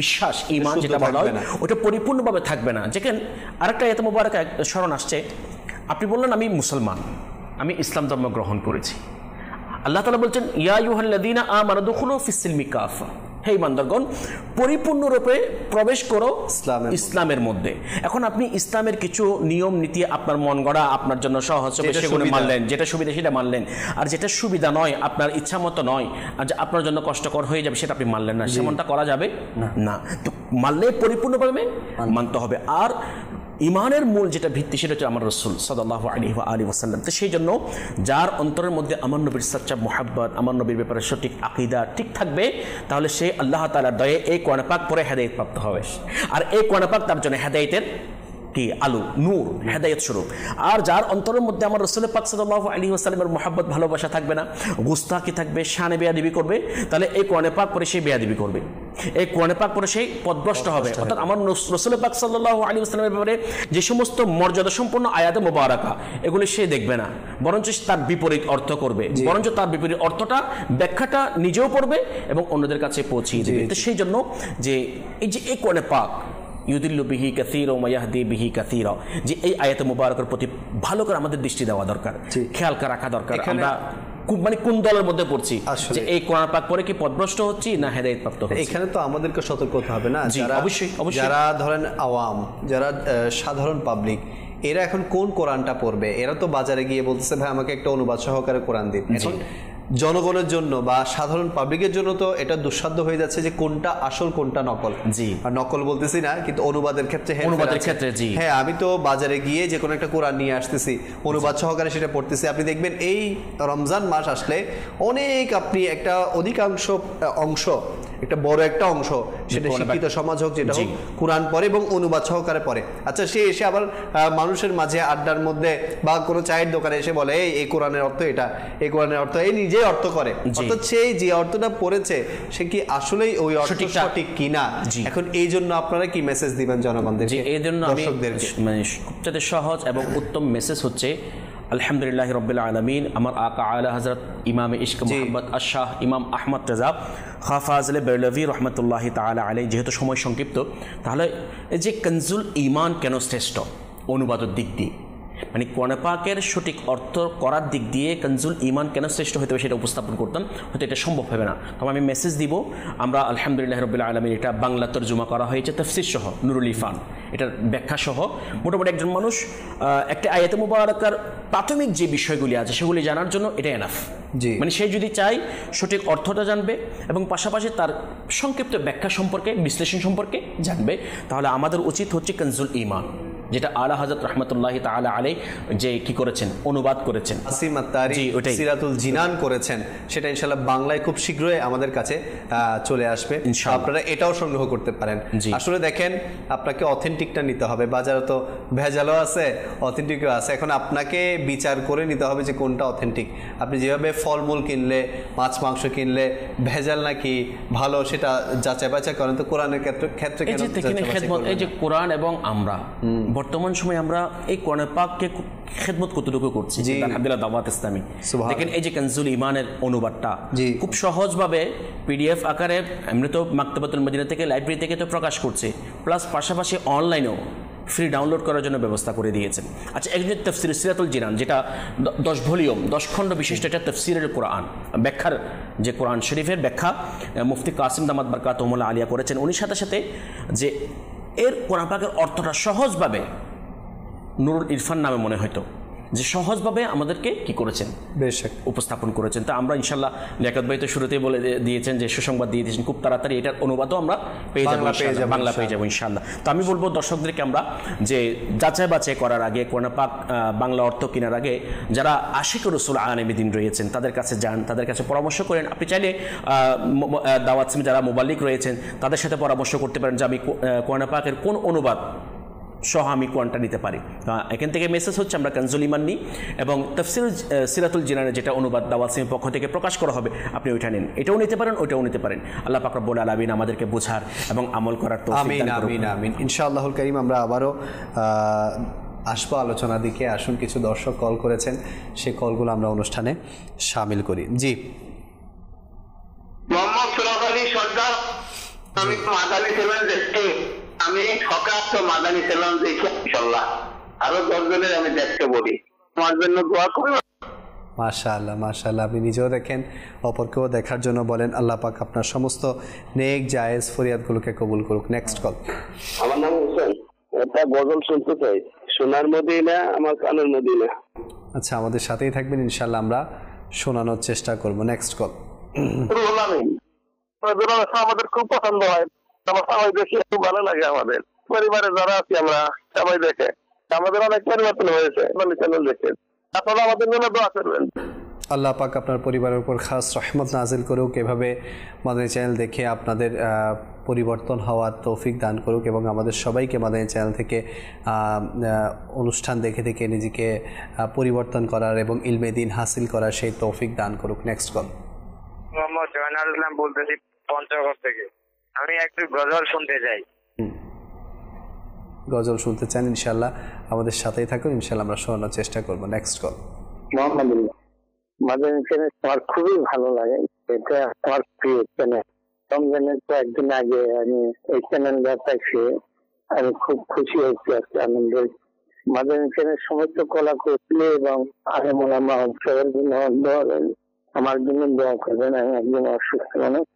S4: বিশ্বাস, ঈমান যেটা বলা হয় ওটা পরিপূর্ণভাবে থাকবে না। যেখানে আরেকটা আয়াত মুবারাকা স্মরণ আসছে, আপনি বললেন আমি মুসলমান, আমি ইসলাম ধর্ম গ্রহণ করেছি। আল্লাহ তাআলা বলছেন ইয়া আইয়ুহাল্লাযীনা আমানু দুখুলু ফিস-সিলমি কাফা, হে ঈমানদারগণ পরিপূর্ণরূপে প্রবেশ করো ইসলামের মধ্যে। এখন আপনি ইসলামের কিছু নিয়ম নীতি আপনার মন গড়া, আপনার জন্য সহজ হবে সেগুলো মানলেন, যেটা সুবিধা সেটা মানলেন, আর যেটা সুবিধা নয়, আপনার ইচ্ছা মতো নয়, আর যে আপনার জন্য কষ্টকর হয়ে যাবে সেটা আপনি মানলেন না, সেমনটা করা যাবে না। তো মানলে পরিপূর্ণভাবে মানতে হবে। আর ঈমানের মূল যেটা ভিত্তি সেটা হচ্ছে আমার রাসূল সাল্লাল্লাহু আলাইহি ওয়াসাল্লাম। তো সেই জন্য যার অন্তরের মধ্যে আমার নবীর সচ্চা মুহাব্বত, আমার নবীর ব্যাপারে সঠিক আকীদা ঠিক থাকবে, তাহলে সে আল্লাহ তাআলার দয়ায় এই কোরআন পাক পড়ে হেদায়েত প্রাপ্ত হবে। আর এই কোরআন পাক তার জন্য হেদায়েতের কি আলো, নূর, হেদায়েত স্বরূপ। আর যার অন্তরের মধ্যে আমার রাসূল পাক সাল্লাল্লাহু আলাইহি ওয়াসাল্লামের মুহাব্বত, ভালোবাসা থাকবে না, গুস্তাখি থাকবে, শানে বেয়াদবি করবে, তাহলে এই কোরআন পাক পড়ে সে বেয়াদবি করবে, এই কোরআন পাক পড়ে সেই পথভ্রষ্ট হবে। অর্থাৎ আমার রাসূল পাক সাল্লাল্লাহু আলাইহি ওয়াসাল্লামের ব্যাপারে যে সমস্ত মর্যাদা সম্পন্ন আয়াতে মুবারাকা এগুলি সে দেখবে না, বরঞ্চ তার বিপরীত অর্থ করবে, বরঞ্চ তার বিপরীত অর্থটা ব্যাখ্যাটা নিজেও পড়বে এবং অন্যদের কাছে পৌঁছিয়ে দেবে। তো সেই জন্য যে এই যে এই কোরআন পাক ইউদিল্লু বিহি কাসীরা ওয়া ইয়াহদি বিহি কাসীরা, যে এই আয়াতে মুবারাকার প্রতি ভালো করে আমাদের দৃষ্টি দেওয়া দরকার, খেয়াল রাখা দরকার। আমরা মানে কোন দলের মধ্যে পড়ছি, যে এই কোরআন পাক পড়ে কি পথভ্রষ্ট হচ্ছি না হেদায়েত প্রাপ্ত হচ্ছি?
S2: এখানে তো আমাদেরকে সতর্ক হতে হবে না, যারা ধরেন আওয়াম, যারা সাধারণ পাবলিক, এরা এখন কোন কোরআনটা পড়বে? এরা তো বাজারে গিয়ে বলতেছে ভাই আমাকে একটা অনুবাদ সহকারে কোরআন দিন। এখন জনগণের জন্য বা সাধারণ পাবলিকের জন্য তো এটা দুঃসাধ্য হয়ে যাচ্ছে যে কোনটা আসল কোনটা নকল। আর নকল বলতেছি না, কিন্তু অনুবাদের ক্ষেত্রে হ্যাঁ, আমি তো বাজারে গিয়ে যে কোনো একটা কোরআন নিয়ে আসতেছি, অনুবাদ সহকারে সেটা পড়তেছি। আপনি দেখবেন এই রমজান মাস আসলে অনেক আপনি একটা অধিকাংশ অংশ একটা বড় একটা অংশ, সেটা শিক্ষিত সমাজ হোক যেটা হোক, কোরআন পড়ে এবং অনুবাদ সহকারে পড়ে। আচ্ছা, সে এসে আবার মানুষের মাঝে আড্ডার মধ্যে বা কোনো চায়ের দোকানে এসে বলে এই কোরআনের অর্থ এটা, এই কোরআনের অর্থ, এই নিজেই অর্থ করে, অর্থাৎ সেই যে অর্থটা পড়েছে সে কি আসলেই ওই অর্থ সঠিক কিনা। এখন এই জন্য আপনারা কি মেসেজ দিবেন জনগণদেরকে?
S4: এই জন্য আমি মানে সবচেয়ে সহজ এবং উত্তম মেসেজ হচ্ছে আলহামদুলিল্লাহ রাব্বিল আলামিন, আমার আকা আলা হযরত ইমাম ইশক মুহাম্মদ আশ-শাহ ইমাম আহমদ রাজা খাঁ ফাজলে বেরলভী রহমতুল্লাহি তাআলা আলাইহি, যেহেতু সময় সংক্ষিপ্ত, তাহলে এই যে কনজুল ঈমান কেন শ্রেষ্ঠ অনুবাদের দিক দিয়ে, মানে কোরআন পাকের সঠিক অর্থ করার দিক দিয়ে কনজুল ঈমান কেন শ্রেষ্ঠ হতে হবে সেটা উপস্থাপন করতাম, হয়তো এটা সম্ভব হবে না। তবে আমি মেসেজ দিব, আমরা আলহামদুলিল্লাহ রাব্বিল আলামিন এটা বাংলা তরজমা করা হয়েছে তাফসীর সহ, নুরুল ইরফান এটার ব্যাখ্যা সহ। মোটামুটি একজন মানুষ একটা আয়াতে মুবারাকার প্রাথমিক যে বিষয়গুলি আছে সেগুলি জানার জন্য এটা এনাফ। মানে সে যদি চায় সঠিক অর্থটা জানবে এবং পাশাপাশি তার সংক্ষিপ্ত ব্যাখ্যা সম্পর্কে, বিশ্লেষণ সম্পর্কে জানবে, তাহলে আমাদের উচিত হচ্ছে কনজুল ঈমান, যেটা আলা হযরত রাহমাতুল্লাহি তাআলা আলাইহি যে কি করেছেন, অনুবাদ করেছেন,
S2: আসিম আত-তারি সিরাতুল জিনান করেছেন, সেটা ইনশাআল্লাহ বাংলায় খুব শীঘ্রই আমাদের কাছে চলে আসবে, আপনারা এটাও সংগ্রহ করতে পারেন। আসলে দেখেন, আপনাকে অথেন্টিকটা নিতে হবে, বাজারে তো ভেজালও আছে, অথেন্টিকও আছে, এখন আপনাকে বিচার করে নিতে হবে যে কোনটা অথেন্টিক। আপনি যেভাবে ফলমূল কিনলে, মাছ মাংস কিনলে ভেজাল নাকি ভালো সেটা যাচাই বাছাই করেন, তো কোরআনের ক্ষেত্রে
S4: এই যে কোরআন এবং আমরা বর্তমান সময় আমরা এই কোরআন পাককে খেদমত কতটুকু করছি আলহামদুলিল্লাহ দাওয়াত ইসলামী। দেখেন এই যে কনজুল ঈমানের অনুবাদটা খুব সহজভাবে পিডিএফ আকারে এমনি তো মাকতাবাতুল মদিনা থেকে, লাইব্রেরি থেকে তো প্রকাশ করছে, প্লাস পাশাপাশি অনলাইনেও ফ্রি ডাউনলোড করার জন্য ব্যবস্থা করে দিয়েছেন। আচ্ছা, একজন তাফসীর সিরাতুল জিনান, যেটা 10 ভলিউম 10 খণ্ড বিশিষ্ট একটা তাফসীরের কোরআন ব্যাখ্যার, যে কোরআন শরীফের ব্যাখ্যা মুফতি কাসিম দামাত বারকাতুহুল আলিয়া করেছেন, উনি সাথে সাথে যে এর কোরআন পাকের অর্থটা সহজভাবে নুরুল ইরফান নামে মনে হয়তো যে সহজভাবে আমাদেরকে কি করেছেন, উপস্থাপন করেছেন। তা আমরা ইনশাল্লাহ লিয়াকত ভাই তো শুরুতেই বলে দিয়েছেন যে সুসংবাদ দিয়ে দিয়েছেন, খুব তাড়াতাড়ি এটার অনুবাদও আমরা পেয়ে যাবো, বাংলা পেয়ে যাবো ইনশাল্লাহ। তো আমি বলবো দর্শকদেরকে আমরা যে যাচাই বাছাই করার আগে, কোরআন পাক বাংলা অর্থ কেনার আগে যারা আশিকুর রাসূল আলেমীদ্বীন রয়েছেন তাদের কাছে যান, তাদের কাছে পরামর্শ করেন। আপনি চাইলে দাওয়াত ইসলামী যারা মুবাল্লিগ রয়েছেন তাদের সাথে পরামর্শ করতে পারেন যে আমি কোরআন পাকের কোন অনুবাদ সহ আমি কোরআনটা নিতে পারি। এখান থেকে মেসেজ হচ্ছে আমরা কনজুল ঈমান নিই এবং তাফসীর সিরাতুল জিনানের যেটা অনুবাদ দাওয়াত ইসলামীর পক্ষ থেকে প্রকাশ করা হবে, আপনি ওইটা নিন, এটাও নিতে পারেন, ওইটাও নিতে পারেন। আল্লাহ পাক রব্বুল আলামিন আমাদেরকে বোঝার এবং আমল করার তৌফিক দান করুন। আমিন আমিন ইনশাআল্লাহুল কারীম। আমরা আবারও আসবো আলোচনার দিকে। আসুন, কিছু দর্শক কল করেছেন, সেই কলগুলো আমরা অনুষ্ঠানে শামিল করি। জি,
S6: মোহাম্মদ সুরাত আলী সর্দার, আমি মাদানী সেভেন দেখছি, আমি সকাল তো মাদানী সেভেন দেখি, ইনশাআল্লাহ আরো 10 জনের আমি দেখতে বলি, আমার জন্য দোয়া করুন।
S2: মাশাআল্লাহ মাশাআল্লাহ, আপনি নিজেও দেখেন, অপরকেও দেখার জন্য বলেন। আল্লাহ পাক আপনার সমস্ত নেক জায়েজ ফরিয়াদগুলোকে কবুল করুক। Next call.
S6: আমার নাম হোসেন, একটা গজল শুনতে চাই, সোনার মদিনা আমার কানের মদিনা।
S2: আচ্ছা, আমাদের সাথেই থাকবেন, ইনশাআল্লাহ আমরা শোনানোর চেষ্টা করব। Next call.
S6: আমাদের খুব পছন্দ হয়, সবাই দেখি, খুব ভালো লাগে। আমাদের পরিবারে যারা আছি আমরা সবাই দেখে, আমাদের অনেক পরিবর্তন হয়েছে চ্যানেল দেখে। আপনারা আমাদের জন্য দোয়া করবেন।
S2: আল্লাহ পাক আপনার পরিবারের উপর খাস রহমত নাজিল করুক, এভাবে মাদানী চ্যানেল দেখে আপনাদের পরিবর্তন হওয়ার তৌফিক দান করুক এবং আমাদের সবাইকে মাদানী চ্যানেল থেকে অনুষ্ঠান দেখে দেখে নিজেকে পরিবর্তন করার এবং ইলমে দ্বীন হাসিল করার সেই তৌফিক দান করুক। Next call.
S6: মোহাম্মদ জয়নাল ইসলাম বলতেছি পঞ্চগড় থেকে, আমি একটু গজল শুনতে চাই।
S2: গজল শুনতে চান? ইনশাআল্লাহ আমাদের সাথেই থাকুন, ইনশাআল্লাহ আমরা শোনানোর চেষ্টা করব। Next call.
S6: Mohammadullah, Madani channel আমার খুবই ভালো লাগে, এটা আমার প্রিয় চ্যানেল। রমজানের তো একদিন আগে আমি এই চ্যানেলটা পাইছি, আমি খুব খুশি হয়েছি, আজকে আনন্দ। মাদানী চ্যানেল সমস্ত কলাকুশলী এবং আলেম ওলামা সবার জন্য দোয়া করেন, আমার জন্য দোয়া করবেন। আমি একজন অসুস্থ মানুষ।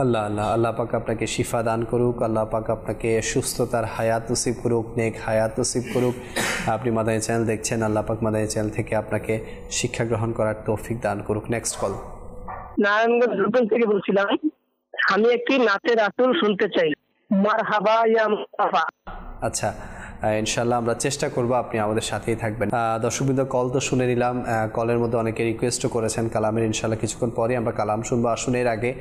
S2: আল্লাহ আল্লাহ আল্লাহ পাক আপনাকে শিফা দান করুক, আল্লাহ পাক আপনাকে সুস্থতার হায়াত নসিব করুক, নেক হায়াত নসিব করুক। আপনি মাদানী চ্যানেল দেখছেন, আল্লাহ পাক মাদানী চ্যানেল থেকে আপনাকে শিক্ষা গ্রহণ করার তৌফিক দান করুক। Next call.
S7: নারায়ণগঞ্জ রূপন থেকে বলছিলাম, আমি একটি নাতের রাসূল শুনতে চাই, মারহাবা ইয়া মুস্তাফা।
S2: আচ্ছা, ইনশাআল্লাহ আমরা চেষ্টা করব আপনি আমাদের সাথেই থাকবেন। দর্শকবৃন্দ, কল তো শুনে নিলাম, কলের মধ্যে অনেকে রিকোয়েস্টও করেছেন কালামের। ইনশাআল্লাহ কিছুক্ষণ পরে আমরা কালাম শুনবো। আসুন এর আগে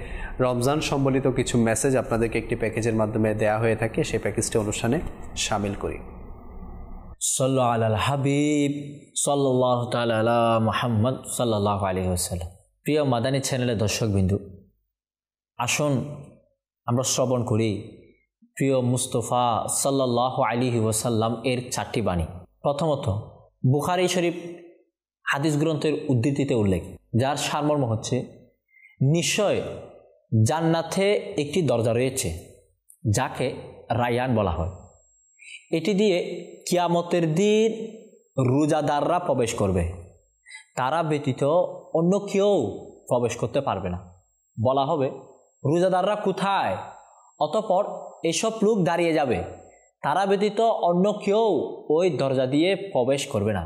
S2: রমজান সম্বলিত কিছু মেসেজ আপনাদেরকে একটি প্যাকেজের মাধ্যমে দেয়া হয়ে থাকে, সেই প্যাকেজটি অনুষ্ঠানে শামিল করি।
S8: সাল্লু আলাল হাবিব সাল্লাল্লাহু তাআলা আলা মুহাম্মদ সাল্লাল্লাহু আলাইহি ওয়াসাল্লাম। প্রিয় মাদানী চ্যানেলের দর্শকবিন্দু, আসুন আমরা শ্রবণ করি প্রিয় মুস্তফা সাল্লাল্লাহু আলাইহি ওয়াসাল্লাম এর 4টি বাণী। প্রথমত, বুখারী শরীফ হাদিস গ্রন্থের উদ্ধৃতিতে উল্লেখ, যার সারমর্ম হচ্ছে, নিশ্চয় জান্নাতে একটি দরজা রয়েছে যাকে রায়্যান বলা হয়। এটি দিয়ে কিয়ামতের দিন রোজাদাররা প্রবেশ করবে, তারা ব্যতীত অন্য কেউ প্রবেশ করতে পারবে না। বলা হবে, রোজাদাররা কোথায়? অতঃপর এসব লোক দাঁড়িয়ে যাবে, তারা ব্যতীত অন্য কেউ ওই দরজা দিয়ে প্রবেশ করবে না।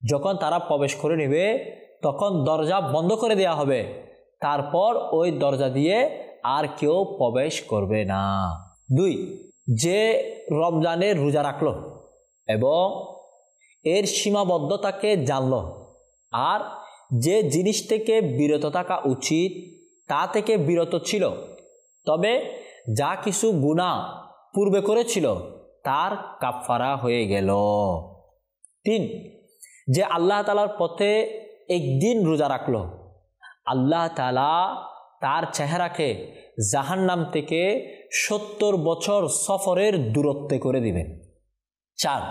S8: যখন তারা প্রবেশ করে নেবে তখন দরজা বন্ধ করে দেওয়া হবে, তারপর ওই দরজা দিয়ে আর কেউ প্রবেশ করবে না। 2, যে রমজানের রোজা রাখলো এবং এর সীমাবদ্ধতাকে জানলো, আর যে জিনিস থেকে বিরত থাকা উচিত তা থেকে বিরত ছিল, তবে যা কিছু গুনাহ পূর্বে করেছিল তার কাফারা হয়ে গেল। 3, যে আল্লাহ তাআলার পথে একদিন রোজা রাখলো, আল্লাহ তাআলা তার চেহারাকে জাহান্নাম থেকে 70 বছর সফরের দূরত্বে করে দিবেন। 4,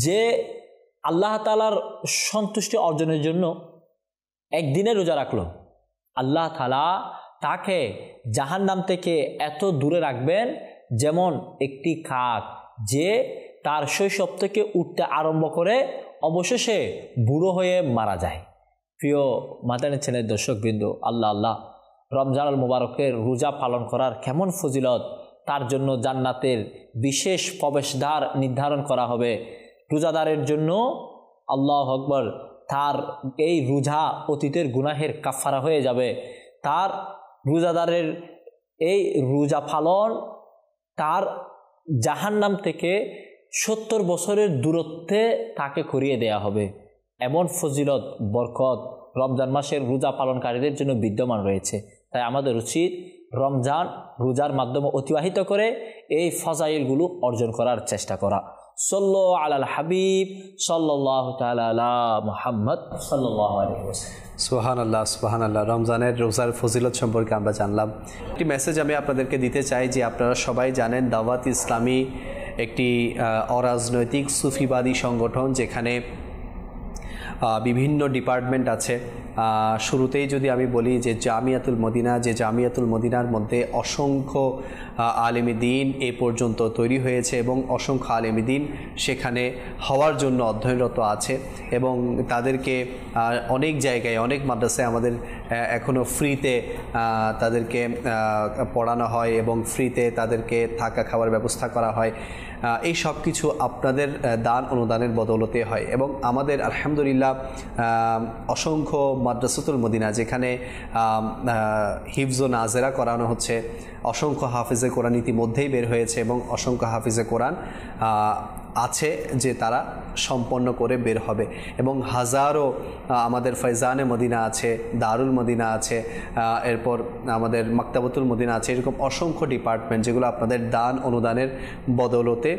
S8: যে আল্লাহ তাআলার সন্তুষ্টি অর্জনের জন্য একদিনে রোজা রাখলো, আল্লাহ তাআলা তাকে জাহান্নাম থেকে এত দূরে রাখবেন যেমন একটি কাক যে তার শৈশব থেকে উঠতে আরম্ভ করে অবশেষে বুড়ো হয়ে মারা যায়। প্রিয় মাদানী চ্যানেলের দর্শকবৃন্দ, আল্লাহ রমজানুল মুবারকের রোজা পালন করার কেমন ফজিলত, তার জন্য জান্নাতের বিশেষ প্রবেশদ্বার নির্ধারণ করা হবে রোজাদারের জন্য। আল্লাহু আকবার, তার এই রোজা অতীতের গুনাহের কাফারা হয়ে যাবে। তার রোজাদারের এই রোজা পালন তার জাহান্নাম থেকে 70 বছরের দূরত্বে তাকে করিয়ে দেয়া হবে। এমন ফজিলত বরকত রমজান মাসের রোজা পালনকারীদের জন্য বিদ্যমান রয়েছে। তাই আমাদের উচিত রমজান রোজার মাধ্যমে অতিবাহিত করে এই ফজাইলগুলো অর্জন করার চেষ্টা করা। সাল্লু আলাল হাবিব সাল্লাল্লাহু তাআলা আলা মুহাম্মদ সাল্লাল্লাহু আলাইহি ওয়াসাল্লাম।
S2: সুবহানাল্লাহ, সুবহানাল্লাহ। রমজানের রোজার ফজিলত সম্পর্কে আমরা জানলাম। একটি মেসেজ আমি আপনাদেরকে দিতে চাই যে আপনারা সবাই জানেন দাওয়াত ইসলামী একটি অরাজনৈতিক সুফিবাদী সংগঠন, যেখানে বিভিন্ন ডিপার্টমেন্ট আছে। শুরুতেই যদি আমি বলি যে জামিয়াতুল মদিনা, যে জামিয়াতুল মদিনার মধ্যে অসংখ্য আলেমী দ্বীন এ পর্যন্ত তৈরি হয়েছে এবং অসংখ্য আলেমী দ্বীন সেখানে হওয়ার জন্য অধ্যয়নরত আছে এবং তাদেরকে অনেক জায়গায় অনেক মাদ্রাসায় আমাদের এখনও ফ্রিতে তাদেরকে পড়ানো হয় এবং ফ্রিতে তাদেরকে থাকা খাওয়ার ব্যবস্থা করা হয়। এই সব কিছু আপনাদের দান অনুদানের বদৌলতে হয় এবং আমাদের আলহামদুলিল্লাহ অসংখ্য মাদ্রাসাতুল মদিনা, যেখানে হিফজ ও নাজেরা করানো হচ্ছে, অসংখ্য হাফিজে কোরআন ইতিমধ্যেই বের হয়েছে এবং অসংখ্য হাফিজে কোরআন আছে যে তারা সম্পন্ন করে বের হবে এবং হাজারো আমাদের ফয়জানে মদিনা আছে, দারুল মদিনা আছে, এরপর আমাদের মাকতাবাতুল মদিনা আছে। এরকম অসংখ্য ডিপার্টমেন্ট যেগুলো আপনাদের দান অনুদানের বদৌলতে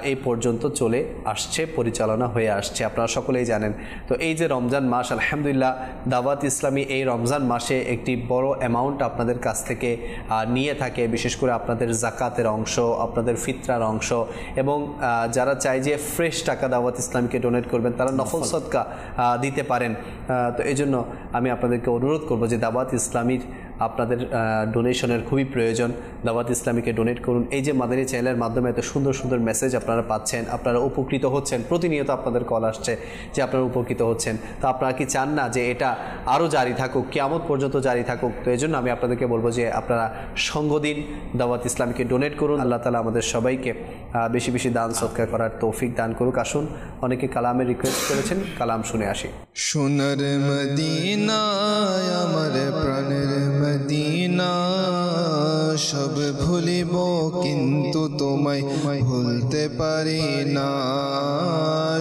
S2: এই পর্যন্ত চলে আসছে, পরিচালনা হয়ে আসছে, আপনারা সকলেই জানেন। তো এই যে রমজান মাস, আলহামদুলিল্লাহ দাওয়াত ইসলামী এই রমজান মাসে একটি বড় অ্যামাউন্ট আপনাদের কাছ থেকে নিয়ে থাকে, বিশেষ করে আপনাদের জাকাতের অংশ, আপনাদের ফিতরার অংশ এবং যারা চাই যে ফ্রেশ টাকা দাওয়াত ইসলামীকে ডোনেট করবেন তারা নফল সদকা দিতে পারেন। তো এই জন্য আমি আপনাদেরকে অনুরোধ করব যে দাওয়াত ইসলামীর আপনাদের ডোনেশনের খুবই প্রয়োজন। দাওয়াত ইসলামীকে ডোনেট করুন। এই যে মাদানী চ্যানেলের মাধ্যমে এত সুন্দর সুন্দর মেসেজ আপনারা পাচ্ছেন, আপনারা উপকৃত হচ্ছেন, প্রতিনিয়ত আপনাদের কল আসছে যে আপনারা উপকৃত হচ্ছেন। তো আপনারা কি চান না যে এটা আরও জারি থাকুক, কিয়ামত পর্যন্ত জারি থাকুক? তো এই জন্য আমি আপনাদেরকে বলবো যে আপনারা সঙ্গ দিন, দাওয়াত ইসলামীকে ডোনেট করুন। আল্লাহ তাআলা আমাদের সবাইকে বেশি বেশি দান সদকা করার তৌফিক দান করুক। আসুন, অনেকে কালামের রিকোয়েস্ট করেছেন, কালাম শুনে আসি।
S3: সোনার মদিনায় আমার প্রাণের মদিনা সব ভুলিব কিন্তু তোমায় ভুলতে পারি না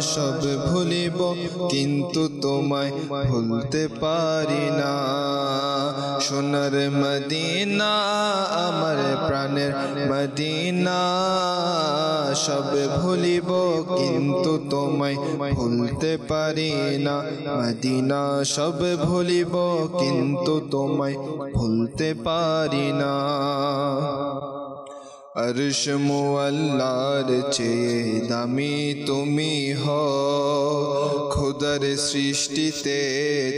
S3: সব ভুলিব কিন্তু তোমায় ভুলতে পারি না সোনার মদিনা আমার প্রাণের মদিনা সব ভুলিব কিন্তু তোমায় ভুলতে পারি না মদিনা সব ভুলিব কিন্তু তোমায় ভুলতে পারি না अर्श मुअल्लार চেয়ে দামি তুমি হও খোদার সৃষ্টিতে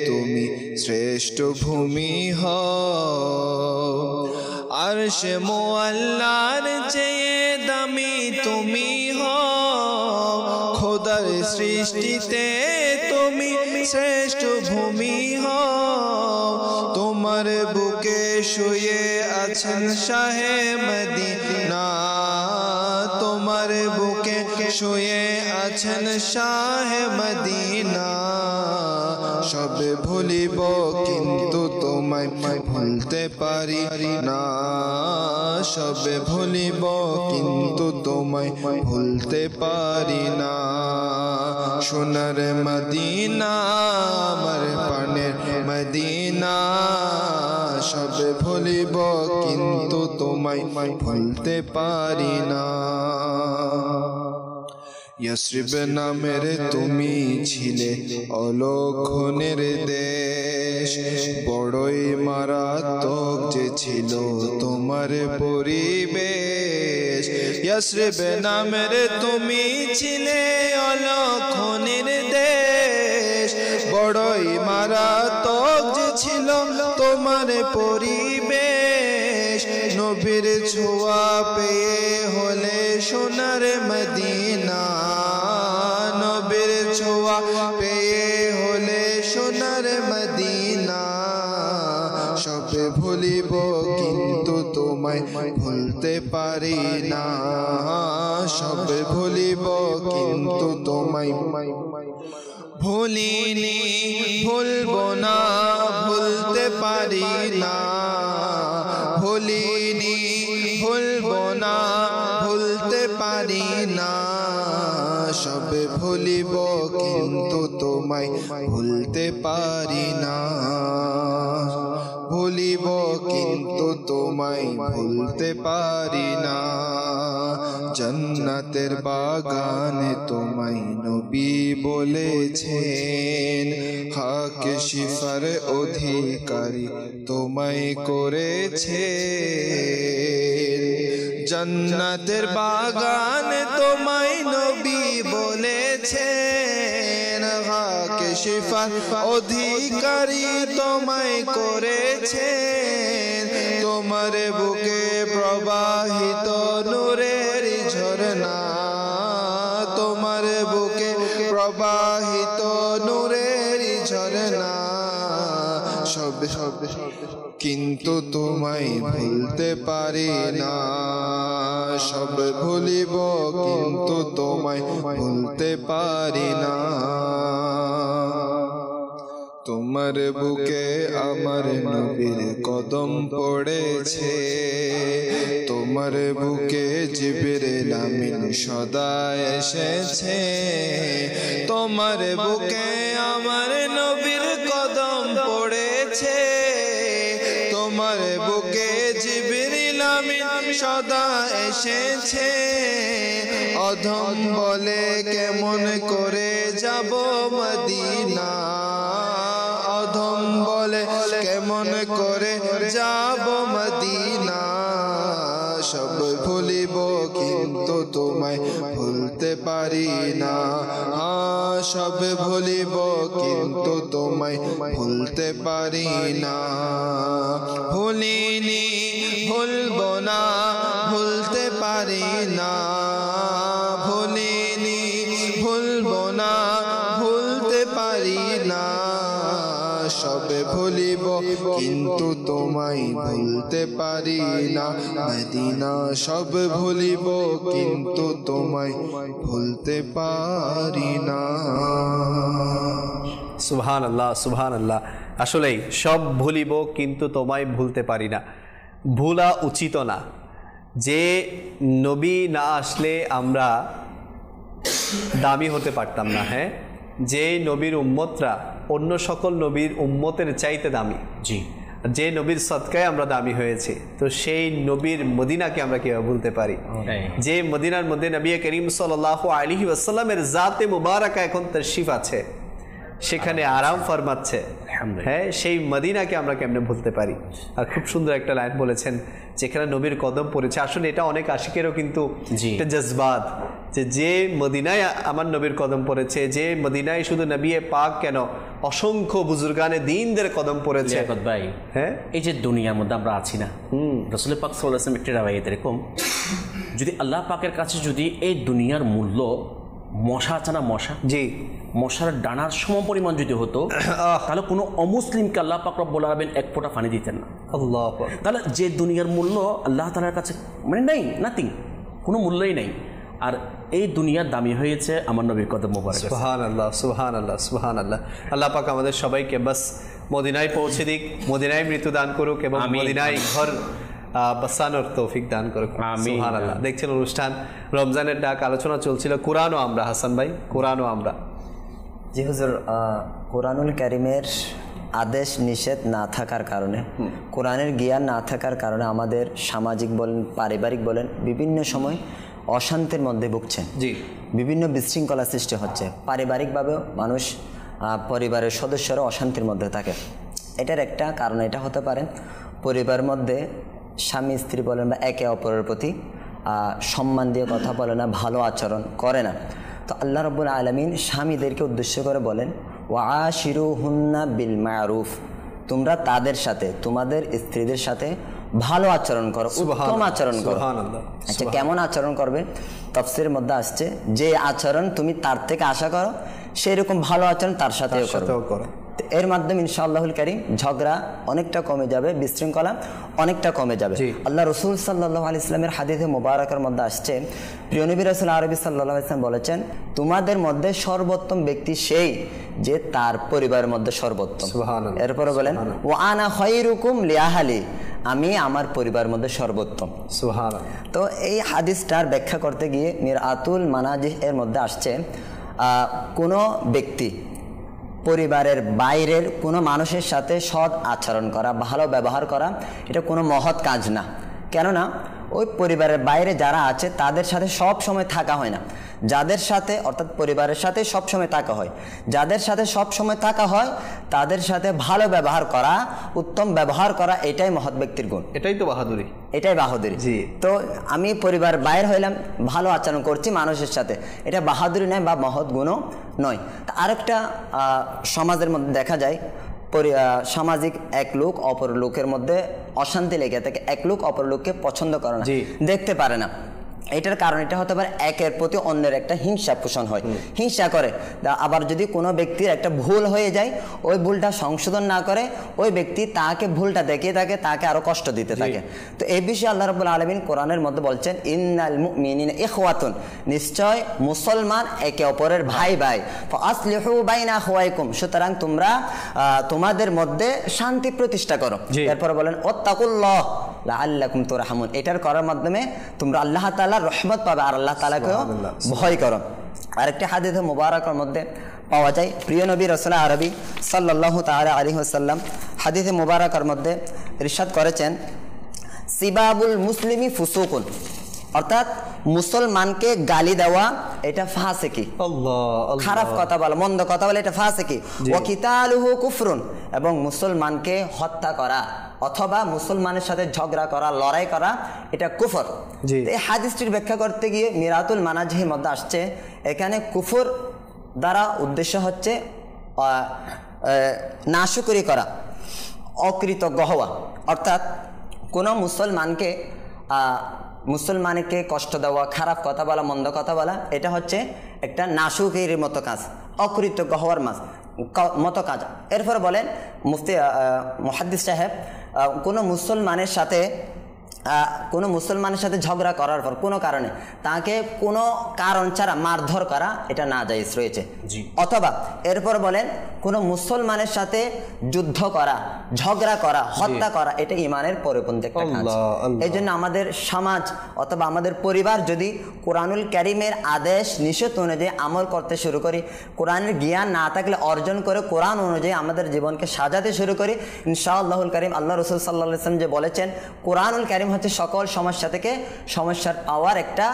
S3: তুমি শ্রেষ্ঠ ভূমি হও अर्श मुअल्लार চেয়ে দামি তুমি হও খোদার সৃষ্টিতে তুমি শ্রেষ্ঠ ভূমি হও তোমার বুকে শুয়ে আছেন শাহে মদিনা তোমার বুকে শুয়ে আছেন শাহে মদিনা সব ভুলিব কিন্তু তোমায় ভুলতে পারি না সব ভুলিব কিন্তু তোমায় ভুলতে পারি না সোনার মদিনা আমার প্রাণের মদিনা সব ভুলিব কিন্তু তোমায় ভুলতে পারি না यस्रिब नामेर तुमी छिले अलक्षणेर देश बड़ई मारात्मक जे छिलो तोमार परिवेश यस्रिब नामेर तुमी छिले अलक्षणेर देश बड़ई मारात्मक जे छिलो तोमार परिवेश नबीर ছোঁয়া পেয়ে হলে সোনার মদিনা নবীর ছোঁয়া পেয়ে হলে সোনার মদিনা সব ভুলিব কিন্তু তোমায় ভুলতে পারি না সব ভুলিব কিন্তু তোমায় ভুলিনি ভুলবো না ভুলতে পারি না ভুলিনি ভুলবো না ভুলতে পারি না সব ভুলিব কিন্তু তোমায় ভুলতে পারি না ভুলিব কিন্তু তোমায় ভুলতে পারি না জান্নাতের বাগানে তোমায় নবী বলেছেন হক শিফার অধিকারী তোমায় করেছেন জান্নাতের বাগানে তোমায় নবী বলেছেন হক শিফার অধিকারী তোমায় করেছেন তোমার বুকে প্রবাহিত নূরের ঝরনা তোমার বুকে প্রবাহিত নূরের ঝরনা সব কিন্তু তোমায় ভুলতে পারি না সব ভুলিব কিন্তু তোমায় ভুলতে পারি না তোমার বুকে আমার নবীর কদম পড়েছে তোমার বুকে জিবরিল আমিন সদা এসেছে তোমার বুকে আমার নবীর কদম পড়েছে তোমার বুকে জিবরিল আমিন সদা এসেছে অধম বলে কেমন করে যাব মদিনা অধম বলে কেমন করে যাব মদিনা সব ভুলিব কিন্তু তোমায় ভুলতে পারি না সব ভুলিব কিন্তু তোমায় ভুলতে পারি না ভুলিনি ভুলবো না ভুলতে পারি না ভুলিনি ভুলবো না ভুলতে পারি না সব ভুলিব কিন্তু তোমায় ভুলতে পারি না মদিনা সব ভুলিব কিন্তু তোমায় ভুলতে পারি না
S2: সুবহানাল্লাহ, সুবহানাল্লাহ। আসলেই সব ভুলিব কিন্তু তোমায় ভুলতে পারি না, ভুলা উচিত না। যে নবী না আসলে আমরা দামি হতে পারতাম না। হ্যাঁ, যে নবীর উম্মতরা অন্য সকল নবীর উম্মতের চাইতে দামি,
S4: জি,
S2: যে নবীর সদকায় আমরা দামি হয়েছি, তো সেই নবীর মদিনাকে আমরা কিভাবে ভুলতে পারি? যে মদিনার মধ্যে নবী করিম সাল্লাল্লাহু আলাইহি ওয়াসাল্লামের জাতে মুবারাকা এখন তাশরিফ আছে, সেখানে আরাম ফরমাচ্ছে, হ্যাঁ, সেই মদিনাকে আমরা কেমনে ভুলতে পারি? আর খুব সুন্দর একটা লাইন বলেছেন, যেখানে নবীর কদম পড়েছে। আসলে এটা অনেক আশিকেরও কিন্তু একটা জজবাত, যে মদিনায় আমার নবীর কদম পড়েছে, যে মদিনায় শুধু নবী পাক কেন অসংখ্য বুজুর্গানে দ্বীনদের কদম পড়েছে।
S4: ভাই,
S2: হ্যাঁ,
S4: এই যে দুনিয়ার মধ্যে আমরা আছি না, রাসূল পাক সাল্লাল্লাহু আলাইহি ওয়াসাল্লাম একটা রাওয়ায়াত এরকম, যদি আল্লাহ পাকের কাছে যদি এই দুনিয়ার মূল্য মশা আছে না,
S2: জি,
S4: মশার ডানার সমপরিমাণ যদি হতো, তাহলে কোনো অমুসলিমকে আল্লাহ পাক রব্বুল আলামিন এক ফোঁটা পানি দিতেন না।
S2: আল্লাহ,
S4: তাহলে যে দুনিয়ার মূল্য আল্লাহ তাআলার কাছে মানে নাই, নাথিং, কোনো মূল্যই নাই। আর এই দুনিয়ার দামি হয়েছে আমার নবীর কদম মোবারক।
S2: সুবহানাল্লাহ, সুবহানাল্লাহ, সুবহানাল্লাহ। আল্লাহ পাক আমাদের সবাইকে বাস মদিনায় পৌঁছে দিক, মদিনায় মৃত্যু দান করুক এবং মদিনায় ঘর বাসানোর তৌফিক দান করুক। সুবহানাল্লাহ। দেখছেন অনুষ্ঠান রমজানের ডাক, আলোচনা চলছিল কোরআনও আমরা, হাসান ভাই, কোরআনও আমরা।
S5: জি হুজুর, কোরআনুল কারীমের আদেশ নিষেধ না থাকার কারণে, কোরআনের জ্ঞান না থাকার কারণে আমাদের সামাজিক বলেন, পারিবারিক বলেন, বিভিন্ন সময় অশান্তির মধ্যে ভুগছেন। জি, বিভিন্ন বিশৃঙ্খলা সৃষ্টি হচ্ছে। পারিবারিকভাবেও মানুষ, পরিবারের সদস্যরা অশান্তির মধ্যে থাকে। এটার একটা কারণ এটা হতে পারে, পরিবারের মধ্যে স্বামী স্ত্রী বলেন বা একে অপরের প্রতি সম্মান দিয়ে কথা বলে না, ভালো আচরণ করে না। তো আল্লাহ রাব্বুল আলামিন স্বামীদেরকে উদ্দেশ্য করে বলেন, ওয়াশিরুহুন্না বিল মারুফ, তোমরা তাদের সাথে, তোমাদের স্ত্রীদের সাথে ভালো আচরণ করো, উত্তম আচরণ করো। আচ্ছা, কেমন আচরণ করবে? তাফসীরের মধ্যে আসছে, যে আচরণ তুমি তার থেকে আশা করো সেই রকম ভালো আচরণ তার সাথেও করো। এর মাধ্যমে ইনশাআল্লাহুল কারীম ঝগড়া অনেকটা কমে যাবে, বিশৃঙ্খলা অনেকটা কমে যাবে। আল্লাহ রাসূল সাল্লাল্লাহু আলাইহি ওয়াসাল্লামের হাদিসে মুবারাকার মধ্যে আসছে, প্রিয় নবী রাসূল আরবি সাল্লাল্লাহু আলাইহি ওয়াসাল্লাম বলেছেন, তোমাদের মধ্যে সর্বোত্তম ব্যক্তি সেই যে তার পরিবারের মধ্যে সর্বোত্তম। সুবহানাল্লাহ। এরপরে বলেন, ওয়া আনা খায়রুকুম লিআহলি, আমি আমার পরিবারের মধ্যে সর্বোত্তম। সুবহানাল্লাহ। তো এই হাদিসটার ব্যাখ্যা করতে গিয়ে মিরআতুল মানাজিহ এর মধ্যে আসছে, কোনো ব্যক্তি পরিবারের বাইরের কোনো মানুষের সাথে সৎ আচরণ করা, ভালো ব্যবহার করা, এটা কোনো মহৎ কাজ না। কেননা ওই পরিবারের বাইরে যারা আছে তাদের সাথে সব সময় থাকা হয় না। যাদের সাথে, অর্থাৎ পরিবারের সাথে সব সময় থাকা হয়, যাদের সাথে সব সময় থাকা হয় তাদের সাথে ভালো ব্যবহার করা, উত্তম ব্যবহার করা, এটাই মহৎ ব্যক্তির গুণ, এটাই তো বাহাদুরি, এটাই বাহাদুরি। জি, তো আমি পরিবার বাইর হইলাম, ভালো আচরণ করছি মানুষের সাথে, এটা বাহাদুরি নয় বা মহৎ গুণও নয়। তা আরেকটা সমাজের মধ্যে দেখা যায়, সামাজিক এক লোক অপর লোকের মধ্যে অশান্তি লেগে থাকে, এক লোক অপর লোককে পছন্দ করে না, দেখতে পারে না। এটার কারণ এটা হতে পারে একের প্রতি অন্যের একটা হিংসা পোষণ হয়, হিংসা করে। আবার যদি কোনো ব্যক্তির একটা ভুল হয়ে যায়, ওই ভুলটা সংশোধন না করে ওই ব্যক্তি তাকে ভুলটা দেখিয়ে থাকে, তাকে আরো কষ্ট দিতে থাকে। তো এই বিষয়ে আল্লাহ রাব্বুল আলামিন কোরআনের মধ্যে বলছেন, ইন্নাল মুমিনিনা ইখওয়াতুন, নিশ্চয় মুসলমান একে অপরের ভাই ভাই, ফাসলিহু বাইনা আখওয়াইকুম, সুতরাং তোমরা তোমাদের মধ্যে শান্তি প্রতিষ্ঠা করো। এরপর বলেন, ওয়াত্তাকুল্লাহ লাআল্লাকুম তুরহামুন, এটার করার মাধ্যমে তোমরা আল্লাহ তাআলার রহমত পাবে আর আল্লাহ তাআলাকেও ভয় করো। আরেকটি হাদিসে মুবারাকের মধ্যে পাওয়া যায়, প্রিয় নবী রাসূল আরবি সাল্লাল্লাহু তাআলা আলাইহি ওয়াসাল্লাম হাদিসে মুবারাকের মধ্যে ইরশাদ করেছেন, সিবাবুল মুসলিমি ফুসুকুন, অর্থাৎ মুসলমানকে গালি দেওয়া এটা ফাসিকি, খারাপ কথা বলা, মন্দ কথা বলা, এটা ফাসিকি। ওয়া কিতালুহু কুফরুন, এবং মুসলমানকে হত্যা করা অথবা মুসলমানের সাথে ঝগড়া করা, লড়াই করা, এটা কুফর। এই হাদিসটির ব্যাখ্যা করতে গিয়ে মিরাতুল মানাজিহের মধ্যে আসছে, এখানে কুফর দ্বারা উদ্দেশ্য হচ্ছে নাশুকরি করা, অকৃতজ্ঞ হওয়া, অর্থাৎ কোনো মুসলমানকে কষ্ট দেওয়া, খারাপ কথা বলা, মন্দ কথা বলা, এটা হচ্ছে একটা নাশুকের মতো কাজ, অকৃতজ্ঞ হওয়ার মতো কাজ। এরপর বলেন মুফতি মুহাদ্দিস সাহেব, কোনো মুসলমানের সাথে কোনো মুসলমানের সাথে ঝগড়া করার পর কোনো কারণে তাকে কোনো কারণ ছাড়া মারধর করা এটা নাজায়েজ রয়েছে। অথবা এরপর বলেন কোনো মুসলমানের সাথে যুদ্ধ করা, ঝগড়া করা, হত্যা করা এটা ইমানের পরিপন্থী একটা কাজ। এই জন্য আমাদের সমাজ অথবা আমাদের পরিবার যদি কোরআনুল কারীমের আদেশ নিষেধ অনুযায়ী আমল করতে শুরু করি, কোরআনের জ্ঞান না থাকলে অর্জন করে কোরআন অনুযায়ী আমাদের জীবনকে সাজাতে শুরু করি, ইনশাআল্লাহুল কারীম আল্লাহ রাসূল সাল্লাল্লাহু আলাইহি ওয়াসাল্লাম যে বলেছেন কোরআনুল কারীম হচ্ছে সকল সমস্যা থেকে সমস্যার পাওয়ার একটা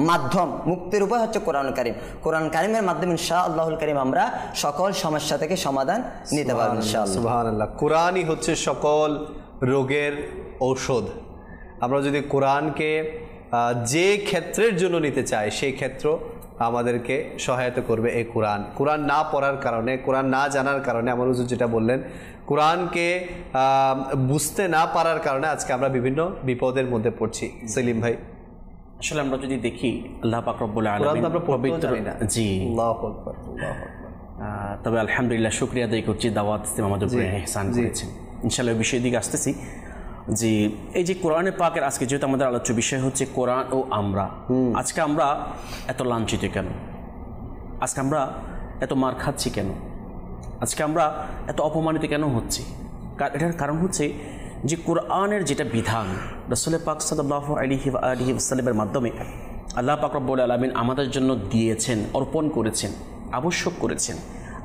S5: মাধ্যম, মুক্তির উপায় হচ্ছে কোরআনুল কারীম। কোরআন কারীমের মাধ্যমে ইনশাআল্লাহুল কারীম আমরা সকল সমস্যা থেকে সমাধান নিতে পারবো ইনশাআল্লাহ।
S2: সুবহানাল্লাহ। কোরআনই হচ্ছে সকল রোগের ঔষধ। আমরা যদি কোরআনকে যে ক্ষেত্রের জন্য নিতে চাই সেই ক্ষেত্র আমাদেরকে সহায়তা করবে এই কোরআন। কোরআন না পড়ার কারণে, কোরআন না জানার কারণে, আমার হুজুর যেটা বললেন, কোরআনকে বুঝতে না পারার কারণে আজকে আমরা বিভিন্ন বিপদের মধ্যে পড়ছি। সেলিম ভাই,
S4: আসলে আমরা যদি দেখি আল্লাহ পাক রব্বুল আলামিন পবিত্র, জি আল্লাহু আকবার, তবে আলহামদুলিল্লাহ শুকরিয়া আদায় করছি দাওয়াত ইসলাম আমাদের উপরে ইহসান করেছেন। ইনশাআল্লাহ বিষয়ের দিকে আসতেছি যে এই যে কোরআনে পাকের আজকে যেহেতু আমাদের আলোচ্য বিষয় হচ্ছে কোরআন ও আমরা, আজকে আমরা এত লাঞ্ছিত কেন? আজকে আমরা এত মার খাচ্ছি কেন? আজকে আমরা এত অপমানিত কেন হচ্ছি? এটার কারণ হচ্ছে যে কোরআনের যেটা বিধান রাসূল পাক সাল্লাল্লাহু আলাইহি ওয়াসাল্লামের মাধ্যমে আল্লাহ পাক রব্বুল আলামিন আমাদের জন্য দিয়েছেন, অর্পণ করেছেন, আবশ্যক করেছেন,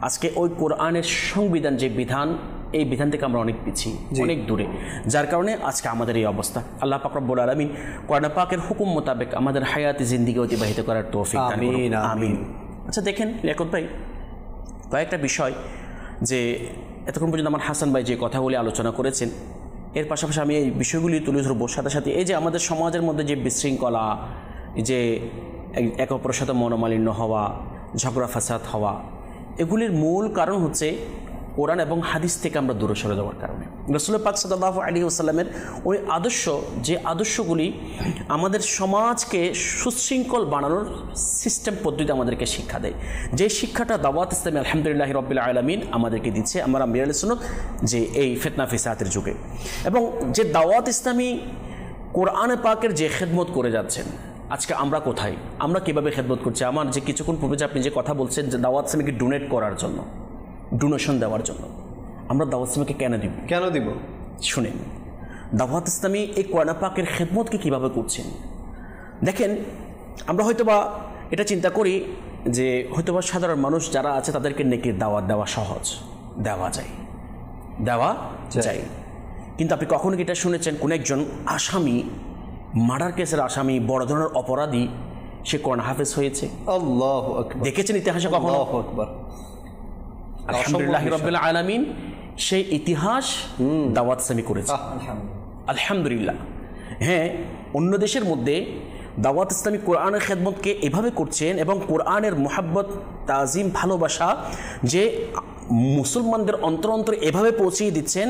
S4: আজকে ওই কোরআনের সংবিধান যে বিধান, এই বিধান থেকে আমরা অনেক পিছিয়ে, অনেক দূরে, যার কারণে আজকে আমাদের এই অবস্থা। আল্লাহ পাক রব্বুল আলামিন কোরআন পাকের হুকুম মোতাবেক আমাদের হায়াতে জিন্দেগি অতিবাহিত করার তৌফিক দান করুন, আমিন। আচ্ছা দেখেন লিয়াকত ভাই, কয়েকটা বিষয় যে এতক্ষণ পর্যন্ত আমার হাসান ভাই যে কথাগুলি আলোচনা করেছেন, এর পাশাপাশি আমি এই বিষয়গুলি তুলে ধরবো। সাথে সাথে এই যে আমাদের সমাজের মধ্যে যে বিশৃঙ্খলা, যে এক অপরের সাথে মনোমালিন্য হওয়া, ঝগড়া ফাসাদ হওয়া, এগুলির মূল কারণ হচ্ছে কোরআন এবং হাদিস থেকে আমরা দূরে সরে যাওয়ার কারণে। রাসূল পাক সাল্লাল্লাহু আলাইহি ওয়াসাল্লামের ওই আদর্শ, যে আদর্শগুলি আমাদের সমাজকে সুশৃঙ্খল বানানোর সিস্টেম পদ্ধতি আমাদেরকে শিক্ষা দেয়, যে শিক্ষাটা দাওয়াত ইসলামী আলহামদুলিল্লাহ রাব্বিল আলামিন আমাদেরকে দিচ্ছে আমরা আম্বিয়া আলাইহিস সালাম যে এই ফিতনা ফিসাদের যুগে। এবং যে দাওয়াত ইসলামী কোরআনে পাকের যে খেদমত করে যাচ্ছেন, আজকে আমরা কোথায়, আমরা কীভাবে খেদমত করছি? আমার যে কিছুক্ষণ পূর্বে যে আপনি যে কথা বলছেন যে দাওয়াত ইসলামীকে ডোনেট করার জন্য, ডোনেশন দেওয়ার জন্য, আমরা দাওয়াত ইসলামীকে কেন দিব? শুনেন, দাওয়াত ইসলামী এই কোরআন পাকের খেদমতকে কীভাবে করছেন দেখেন। আমরা হয়তোবা এটা চিন্তা করি যে হয়তোবা সাধারণ মানুষ যারা আছে তাদেরকে নেকির দাওয়াত দেওয়া সহজ, দেওয়া যায়, কিন্তু আপনি কখনো কি এটা শুনেছেন কোন একজন আসামি, মার্ডার কেসের আসামি, বড় ধরনের অপরাধী, সে কোরআন হাফেজ হয়েছে? আল্লাহু আকবার। দেখেছেন ইতিহাসে কখনো? আল্লাহু আকবার। আলহামদুলিল্লাহ রাব্বিল আলামিন সেই ইতিহাস দাওয়াত ইসলামী করেছে, আলহামদুলিল্লাহ। হ্যাঁ, অন্য দেশের মধ্যে দাওয়াত ইসলামী কোরআনের খেদমতকে এভাবে করছেন এবং কোরআনের মোহাব্বত, তাজিম, ভালোবাসা যে মুসলমানদের অন্তর অন্তরে এভাবে পৌঁছিয়ে দিচ্ছেন।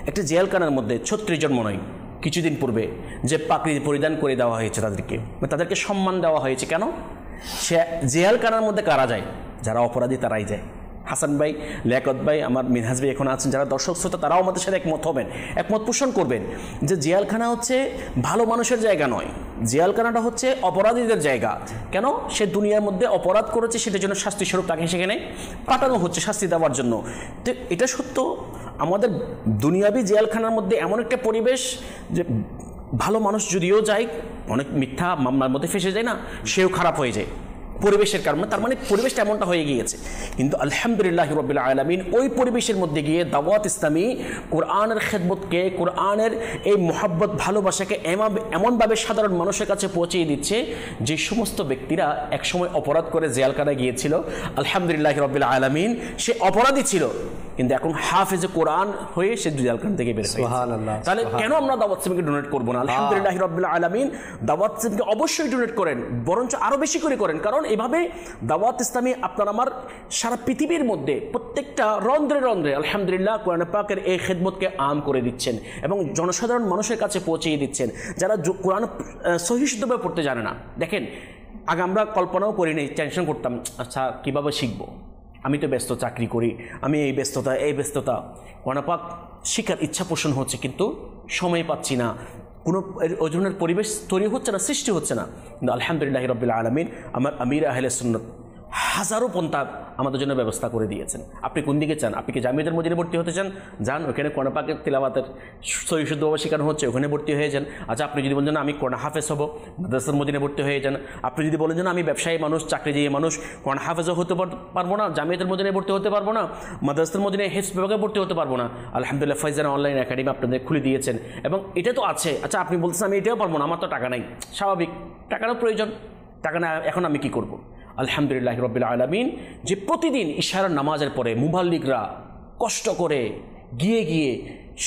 S4: একটা জেলখানার মধ্যে 36 জন মনে হয় কিছুদিন পূর্বে যে পাগড়ি পরিধান করে দেওয়া হয়েছে তাদেরকে সম্মান দেওয়া হয়েছে। কেন? সে জেলখানার মধ্যে কারা যায়? যারা অপরাধী তারাই যায়। হাসান ভাই, লিয়াকত ভাই, আমার মিনহাজ ভাই এখন আছেন, যারা দর্শক শ্রোতা তারাও আমাদের সাথে একমত পোষণ করবেন যে জেলখানা হচ্ছে ভালো মানুষের জায়গা নয়, জেলখানাটা হচ্ছে অপরাধীদের জায়গা। কেন? সে দুনিয়ার মধ্যে অপরাধ করেছে, সেটার জন্য শাস্তি স্বরূপ তাকে সেখানে পাঠানো হচ্ছে শাস্তি দেওয়ার জন্য। তো এটা সত্য, আমাদের দুনিয়াবি জেলখানার মধ্যে এমন একটা পরিবেশ যে ভালো মানুষ যদিও যায়, অনেক মিথ্যা মামলার মধ্যে ফেসে যায় না, সেও খারাপ হয়ে যায় পরিবেশের কারণে। তার মানে পরিবেশটা এমনটা হয়ে গিয়েছে। কিন্তু আলহামদুলিল্লাহ রাব্বিল আলামিন ওই পরিবেশের মধ্যে গিয়ে দাওয়াত ইসলামী কোরআনের খেদমতকে, কোরআনের এই মোহাব্বত, ভালোবাসাকে এমনভাবে সাধারণ মানুষের কাছে পৌঁছিয়ে দিচ্ছে যে সমস্ত ব্যক্তিরা একসময় অপরাধ করে জেলখানায় গিয়েছিল, আলহামদুলিল্লাহ রাব্বিল আলামিন সে অপরাধী ছিল, কিন্তু এখন হাফেজে কোরআন হয়ে সে জেলখানা থেকে বের হয়েছে। সুবহানাল্লাহ। তাহলে কেন আমরা দাওয়াত ইসলামীকে ডোনেট করব না? আলহামদুলিল্লাহ রাব্বিল আলামিন দাওয়াত ইসলামীকে অবশ্যই ডোনেট করেন, বরঞ্চ আরো বেশি করে করেন। কারণ এভাবে দাওয়াত ইসলামী আপনার আমার সারা পৃথিবীর মধ্যে প্রত্যেকটা রন্ধ্রে রন্ধ্রে আলহামদুলিল্লাহ কোরআন পাকের এই খেদমতকে আম করে দিচ্ছেন এবং জনসাধারণ মানুষের কাছে পৌঁছিয়ে দিচ্ছেন যারা কোরআন সহিহ শুদ্ধভাবে পড়তে জানে না। দেখেন, আগে আমরা কল্পনাও করি নাই, টেনশন করতাম, আচ্ছা কীভাবে শিখবো, আমি তো ব্যস্ত, চাকরি করি, আমি এই ব্যস্ততা কোরআন পাক শিখার ইচ্ছা পোষণ হচ্ছে কিন্তু সময় পাচ্ছি না, কোনো ওই ধরনের পরিবেশ তৈরি হচ্ছে না, সৃষ্টি হচ্ছে না। কিন্তু আলহামদুলিল্লাহ রাব্বিল আলামিন আমার আমির আহলে সুন্নাত হাজারো পন্থা আমাদের জন্য ব্যবস্থা করে দিয়েছেন। আপনি কোন দিকে চান? আপনি কি জামিয়াতুল মদিনায় ভর্তি হতে চান? যান, ওখানে কোরআন পাকের তিলাওয়াতের সহি শুদ্ধভাবে শেখানো হচ্ছে, ওখানে ভর্তি হয়ে যান। আচ্ছা, আপনি যদি বলেন আমি কোরআন হাফেজ হব, মাদ্রাসাতুল মদিনায় ভর্তি হয়ে যান। আপনি যদি বলেন আমি ব্যবসায়ী মানুষ, চাকরিজীবী মানুষ, কোরআন হাফেজও হতে পারবো না, জামিয়াতুল মদিনায় ভর্তি হতে পারবো না, মাদ্রাসাতুল মদিনায় হিফজ বিভাগে ভর্তি হতে পারবো না, আলহামদুলিল্লাহ ফাইজান অনলাইন একাডেমি আপনাদের খুলে দিয়েছেন এবং এটা তো আছে। আচ্ছা, আপনি বলছেন আমি এটাও পারবো না, আমার তো টাকা নাই। স্বাভাবিক, টাকারও প্রয়োজন, টাকা না, এখন আমি কি করব? আলহামদুলিল্লাহ রাব্বিল আলামিন যে প্রতিদিন ইশারার নামাজের পরে মুবাল্লিগরা কষ্ট করে গিয়ে গিয়ে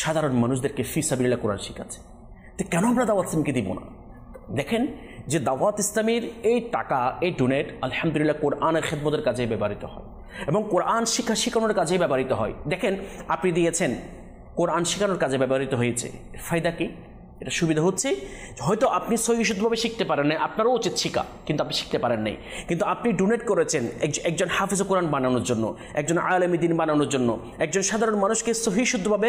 S4: সাধারণ মানুষদেরকে ফি সাবিলিল্লাহ কোরআন শেখাচ্ছে, তো কেন আমরা দাওয়াত ইসলামকে দিব না? দেখেন যে দাওয়াত ইসলামের এই টাকা, এই ডোনেট আলহামদুলিল্লাহ কোরআনের খেদমতের কাজে ব্যবহৃত হয় এবং কোরআন শেখানোর কাজে ব্যবহৃত হয়। দেখেন, আপনি দিয়েছেন কোরআন শেখানোর কাজে ব্যবহৃত হয়েছে, ফায়দা কি? এটা সুবিধা হচ্ছে, হয়তো আপনি সহিষ্ণুভাবে শিখতে পারেন না, আপনারও উচিত শিখা, কিন্তু আপনি শিখতে পারেন নাই, কিন্তু আপনি ডোনেট করেছেন একজন হাফিজ কোরআন বানানোর জন্য, একজন আলেমে দ্বীন বানানোর জন্য, একজন সাধারণ মানুষকে সহিষ্ণুভাবে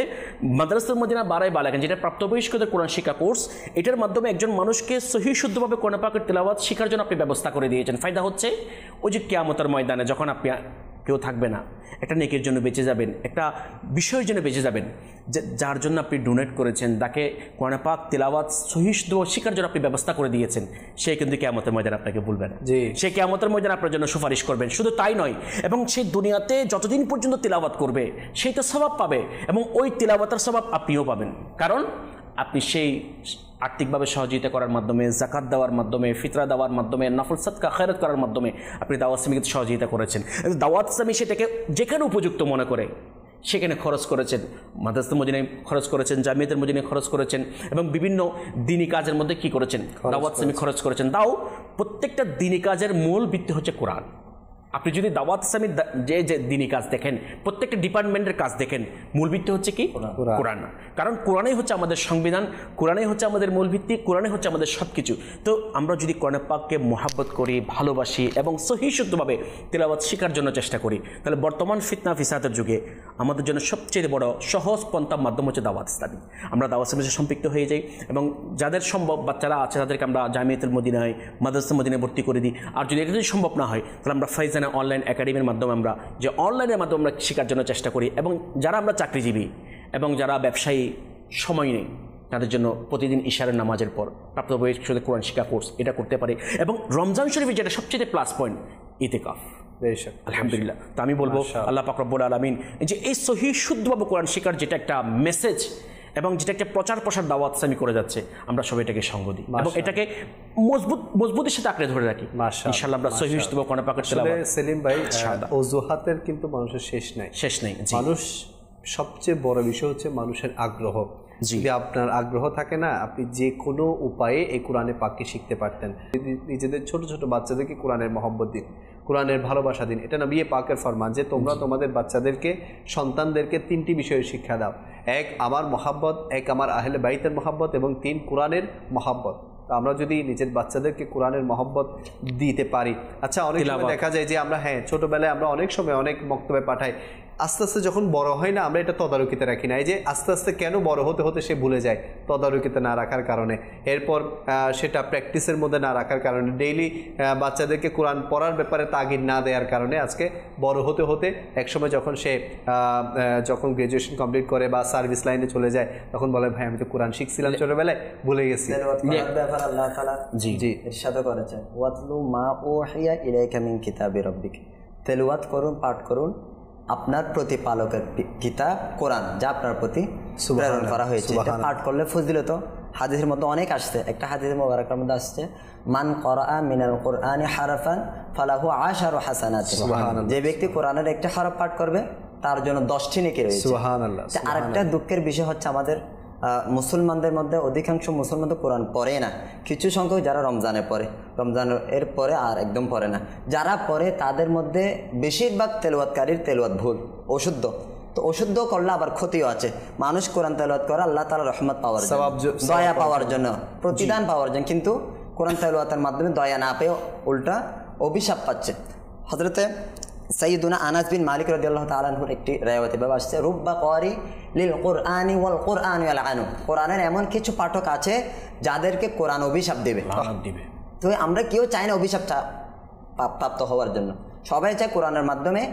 S4: মাদ্রাসাতুল মদিনা বাড়ায় বালাকেন, যেটা প্রাপ্তবয়স্কদের কোরআন শিক্ষা কোর্স, এটার মাধ্যমে একজন মানুষকে সহিষ্ণুভাবে কোরআন পাকের তেলাওয়াত শেখার জন্য আপনি ব্যবস্থা করে দিয়েছেন। ফায়দা হচ্ছে ওই যে কিয়ামতের ময়দানে যখন আপনি কেউ থাকবে না, একটা নেকির জন্য বেঁচে যাবেন, একটা বিষয়ের জন্য বেঁচে যাবেন, যার জন্য আপনি ডোনেট করেছেন, তাকে কোরআন পাক তেলাওয়াত সহিষ্ণুভাবে শেখার জন্য আপনি ব্যবস্থা করে দিয়েছেন, সে কিন্তু কিয়ামতের ময়দানে আপনাকে ভুলবে না, সে কিয়ামতের ময়দানে আপনার জন্য সুপারিশ করবেন। শুধু তাই নয়, এবং সে দুনিয়াতে যতদিন পর্যন্ত তেলাওয়াত করবে সেই তো সওয়াব পাবে, এবং ওই তেলাওয়াতের সওয়াব আপনিও পাবেন, কারণ আপনি সেই আর্থিকভাবে সহযোগিতা করার মাধ্যমে, যাকাত দেওয়ার মাধ্যমে, ফিতরা দেওয়ার মাধ্যমে, নফল সাদকা খায়রাত করার মাধ্যমে আপনি দাওয়াত ইসলামীকে সহযোগিতা করেছেন। দাওয়াত ইসলামী সেটাকে যেখানে উপযুক্ত মনে করে সেখানে খরচ করেছেন, মাদ্রাসাতুল মদিনায় খরচ করেছেন, জামিয়াতুল মদিনায় খরচ করেছেন, এবং বিভিন্ন দ্বীনি কাজের মধ্যে কি করেছেন? দাওয়াত ইসলামী খরচ করেছেন। তাও প্রত্যেকটা দ্বীনি কাজের মূল ভিত্তি হচ্ছে কোরআন। আপনি যদি দাওয়াত ইসলামীর যে যে দ্বীনি কাজ দেখেন, প্রত্যেকটা ডিপার্টমেন্টের কাজ দেখেন, মূল ভিত্তি হচ্ছে কি? কোরআন। কারণ কোরআনই হচ্ছে আমাদের সংবিধান, কোরআনই হচ্ছে আমাদের মূল ভিত্তি, কোরআনই হচ্ছে আমাদের সব কিছু। তো আমরা যদি কোরআন পাককে মোহাব্বত করি, ভালোবাসি এবং সহিষ্ণুভাবে তেলাওয়াত শেখার জন্য চেষ্টা করি, তাহলে বর্তমান ফিতনা ফিসাদের যুগে আমাদের জন্য সবচেয়ে বড় সহজ পন্থার মাধ্যম হচ্ছে দাওয়াত ইসলামী। আমরা দাওয়াত ইসলামের সাথে সম্পৃক্ত হয়ে যাই, এবং যাদের সম্ভব বাচ্চারা আছে তাদেরকে আমরা জামিয়াতুল মদিনায়, মাদ্রাসাতুল মদিনায় ভর্তি করে দিই। আর যদি এটা যদি সম্ভব না হয়, তাহলে আমরা ফাইজান অনলাইন একাডেমির মাধ্যমে আমরা যে অনলাইনের মাধ্যমে আমরা শেখার জন্য চেষ্টা করি, এবং যারা আমরা চাকরিজীবী এবং যারা ব্যবসায়ী সময় নেই তাদের জন্য প্রতিদিন ইশারের নামাজের পর প্রাপ্তবয়স্কদের কোরআন শিক্ষা কোর্স এটা করতে পারে। এবং রমজান শরীফের যেটা সবচেয়ে প্লাস পয়েন্ট, ইতিকাফ। আলহামদুলিল্লাহ। তো আমি বলবো আল্লাহ পাক রব্বুল আলামিন যে এই সহিহ শুদ্ধভাবে কোরআন শেখার যেটা একটা মেসেজ এবং যেটা একটা প্রচার প্রসার দাওয়াত ইসলামী করে যাচ্ছে, আমরা সবাই এটাকে সঙ্গ দিই এবং এটাকে মজবুতের সাথে আঁকড়ে ধরে রাখি। ইনশাআল্লাহ আমরা সহিহ শুদ্ধভাবে কোরআন পাকের তেলাওয়াত।
S2: সেলিম ভাই, অজুহাতের কিন্তু মানুষের শেষ নাই। মানুষ সবচেয়ে বড় বিষয় হচ্ছে মানুষের আগ্রহ। যদি আপনার আগ্রহ থাকে না, আপনি যে কোনো উপায়ে এই কোরআনে পাককে শিখতে পারতেন। নিজেদের ছোট ছোট বাচ্চাদেরকে কোরআনের মহব্বত দিন, কোরআনের ভালোবাসা দিন। এটা নবী পাকের ফরমান যে তোমরা তোমাদের বাচ্চাদেরকে, সন্তানদেরকে 3টি বিষয়ের শিক্ষা দাও। 1 আমার মহাব্বত, 1 আমার আহলে বাইতের মহাব্বত, এবং 3 কোরআনের মহাব্বত। তো আমরা যদি নিজের বাচ্চাদেরকে কোরআনের মহব্বত দিতে পারি। আচ্ছা, অনেক সময় দেখা যায় যে আমরা ছোটবেলায় আমরা অনেক সময় অনেক বক্তব্যে পাঠাই, আস্তে আস্তে যখন বড় হয় না আমরা এটা তদারকিতে রাখি না। এই যে আস্তে আস্তে কেন বড় হতে হতে সে ভুলে যায়, তদারকিতে না রাখার কারণে, এরপর সেটা প্র্যাকটিসের মধ্যে না রাখার কারণে, ডেইলি বাচ্চাদেরকে কোরআন পড়ার ব্যাপারে তাগিদ না দেওয়ার কারণে আজকে বড় হতে হতে একসময় যখন সে যখন গ্রাজুয়েশন কমপ্লিট করে বা সার্ভিস লাইনে চলে যায়, তখন বলে ভাই আমি তো কোরআন শিখছিলাম ছোটবেলায়, ভুলে গেছি।
S5: আল্লাহ তাআলা জি ইরশাদ করেছেন, ওয়াতলু মা উহিয়া ইলাইকা মিন কিতাবি রাব্বিক, তেলাওয়াত করুন, পাঠ করুন আপনার প্রতিপালকের কিতাব কোরআন, যা আপনার প্রতি প্রেরণ করা হয়েছে। পাঠ করলে ফজিলত হাদিসের মধ্যে অনেক আসছে। একটা হাদিসের মুবারাকার মধ্যে আসছে, মান ক্বারাআ মিনাল কুরআনি হারাফান ফালাহু 10 হাসানাত। যে ব্যক্তি কোরআনের একটা হরফ পাঠ করবে তার জন্য 10টি নেকি রয়েছে। সুবহানাল্লাহ। আরেকটা দুঃখের বিষয় হচ্ছে আমাদের মুসলমানদের মধ্যে অধিকাংশ মুসলমান তো কোরআন পড়ে না। কিছু সংখ্যক যারা রমজানে পড়ে, রমজানের পরে আর একদম পড়ে না। যারা পড়ে তাদের মধ্যে বেশিরভাগ তেলাওয়াতকারীর তেলাওয়াত ভুল, অশুদ্ধ। তো অশুদ্ধ করলে আবার ক্ষতিও আছে। মানুষ কোরআন তেলাওয়াত করে আল্লাহ তাআলার রহমত পাওয়ার জন্য, দয়া পাওয়ার জন্য, প্রতিদান পাওয়ার জন্য, কিন্তু কোরআন তেলাওয়াতের মাধ্যমে দয়া না পেয়ে উল্টা অভিশাপ পাচ্ছে। হযরতে সাইয়্যিদুনা আনাস বিন মালিক রাদিয়াল্লাহু তাআলা আনহুর একটি রিওয়ায়াতে ভাবে আসছে রুব্বা ক্বারি লিল কুরআনি ওয়াল কুরআনু ইয়ালআনু, কোরআনের এমন কিছু পাঠক আছে যাদেরকে কোরআন অভিশাপ দেবে। তো আমরা কেউ চাই না অভিশাপ প্রাপ্ত হওয়ার জন্য, সবাই চায় কোরআনের মাধ্যমে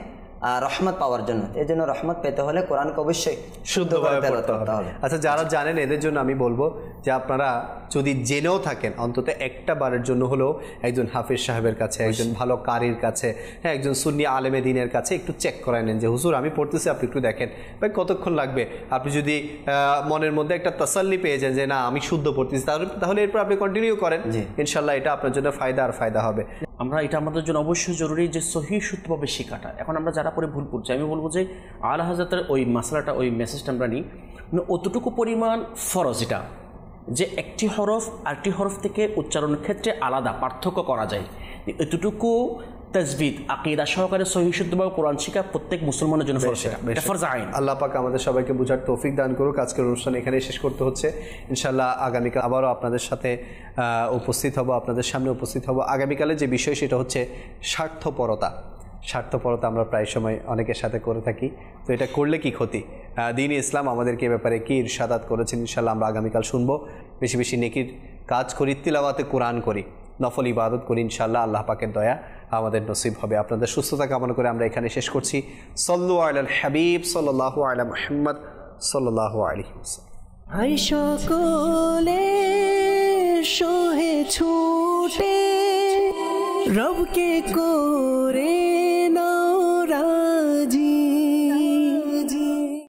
S5: রহমত পাওয়ার জন্য। এই জন্য রহমত পেতে হলে কোরআনকে অবশ্যই শুদ্ধভাবে পড়তে হবে।
S2: আচ্ছা, যারা জানেন এদের জন্য আমি বলবো যে আপনারা যদি জেনেও থাকেন অন্তত একটা বারের জন্য হলেও একজন হাফিজ সাহেবের কাছে, একজন ভালো কারির কাছে, হ্যাঁ একজন সুন্নি আলেমে দিনের কাছে একটু চেক করায় নেন যে হুজুর আমি পড়তেছি, আপনি একটু দেখেন ভাই কতক্ষণ লাগবে। আপনি যদি মনের মধ্যে একটা তাসাল্লি পেয়ে যান যে না আমি শুদ্ধ পড়তেছি, তাহলে এরপর আপনি কন্টিনিউ করেন, ইনশাল্লাহ এটা আপনার জন্য ফায়দা আর ফায়দা হবে।
S4: আমরা এটা আমাদের জন্য অবশ্যই জরুরি যে সহি শুদ্ধভাবে শেখাটা। এখন আমরা যারা পরে ভুল করছি, আমি বলবো যে আলা হাজরাতের ওই মাসলাটা, ওই মেসেজটা আমরা নিই, অতটুকু পরিমাণ ফরজ এটা যে একটি হরফ আরেকটি হরফ থেকে উচ্চারণের ক্ষেত্রে আলাদা পার্থক্য করা যায়, এতটুকু তাজবিদ আকীদা সহকারে সহি শুদ্ধভাবে কোরআন শেখা প্রত্যেক মুসলমানের জন্য ফরজ আইন।
S2: আল্লাহ পাক আমাদের সবাইকে বোঝার তৌফিক দান করুক। আজকের অনুষ্ঠান এখানে শেষ করতে হচ্ছে। ইনশাআল্লাহ আগামীকাল আবারও আপনাদের সাথে উপস্থিত হব, আপনাদের সামনে উপস্থিত হব। আগামীকালের যে বিষয় সেটা হচ্ছে স্বার্থপরতা। আমরা প্রায় সময় অনেকের সাথে করে থাকি, তো এটা করলে কি ক্ষতি, দ্বীন ইসলাম আমাদেরকে এ ব্যাপারে কি ইরশাদাত করেছেন ইনশাআল্লাহ আমরা আগামীকাল শুনবো। বেশি বেশি নেকির কাজ করি, তিলাওয়াতে কোরআন করি, নফল ইবাদত করি, ইনশাআল্লাহ আল্লাহ পাকের দয়া আমাদের নসিব হবে। আপনাদের সুস্থতা কামনা করে আমরা এখানে শেষ করছি। সাল্লু আলাল হাবিব সাল্লাল্লাহু আলা মুহাম্মদ সাল্লাল্লাহু আলাইহি ওয়াসাল্লাম।
S1: হাই সকলে সোহে ছুটে রবকে করে নাও রাজি।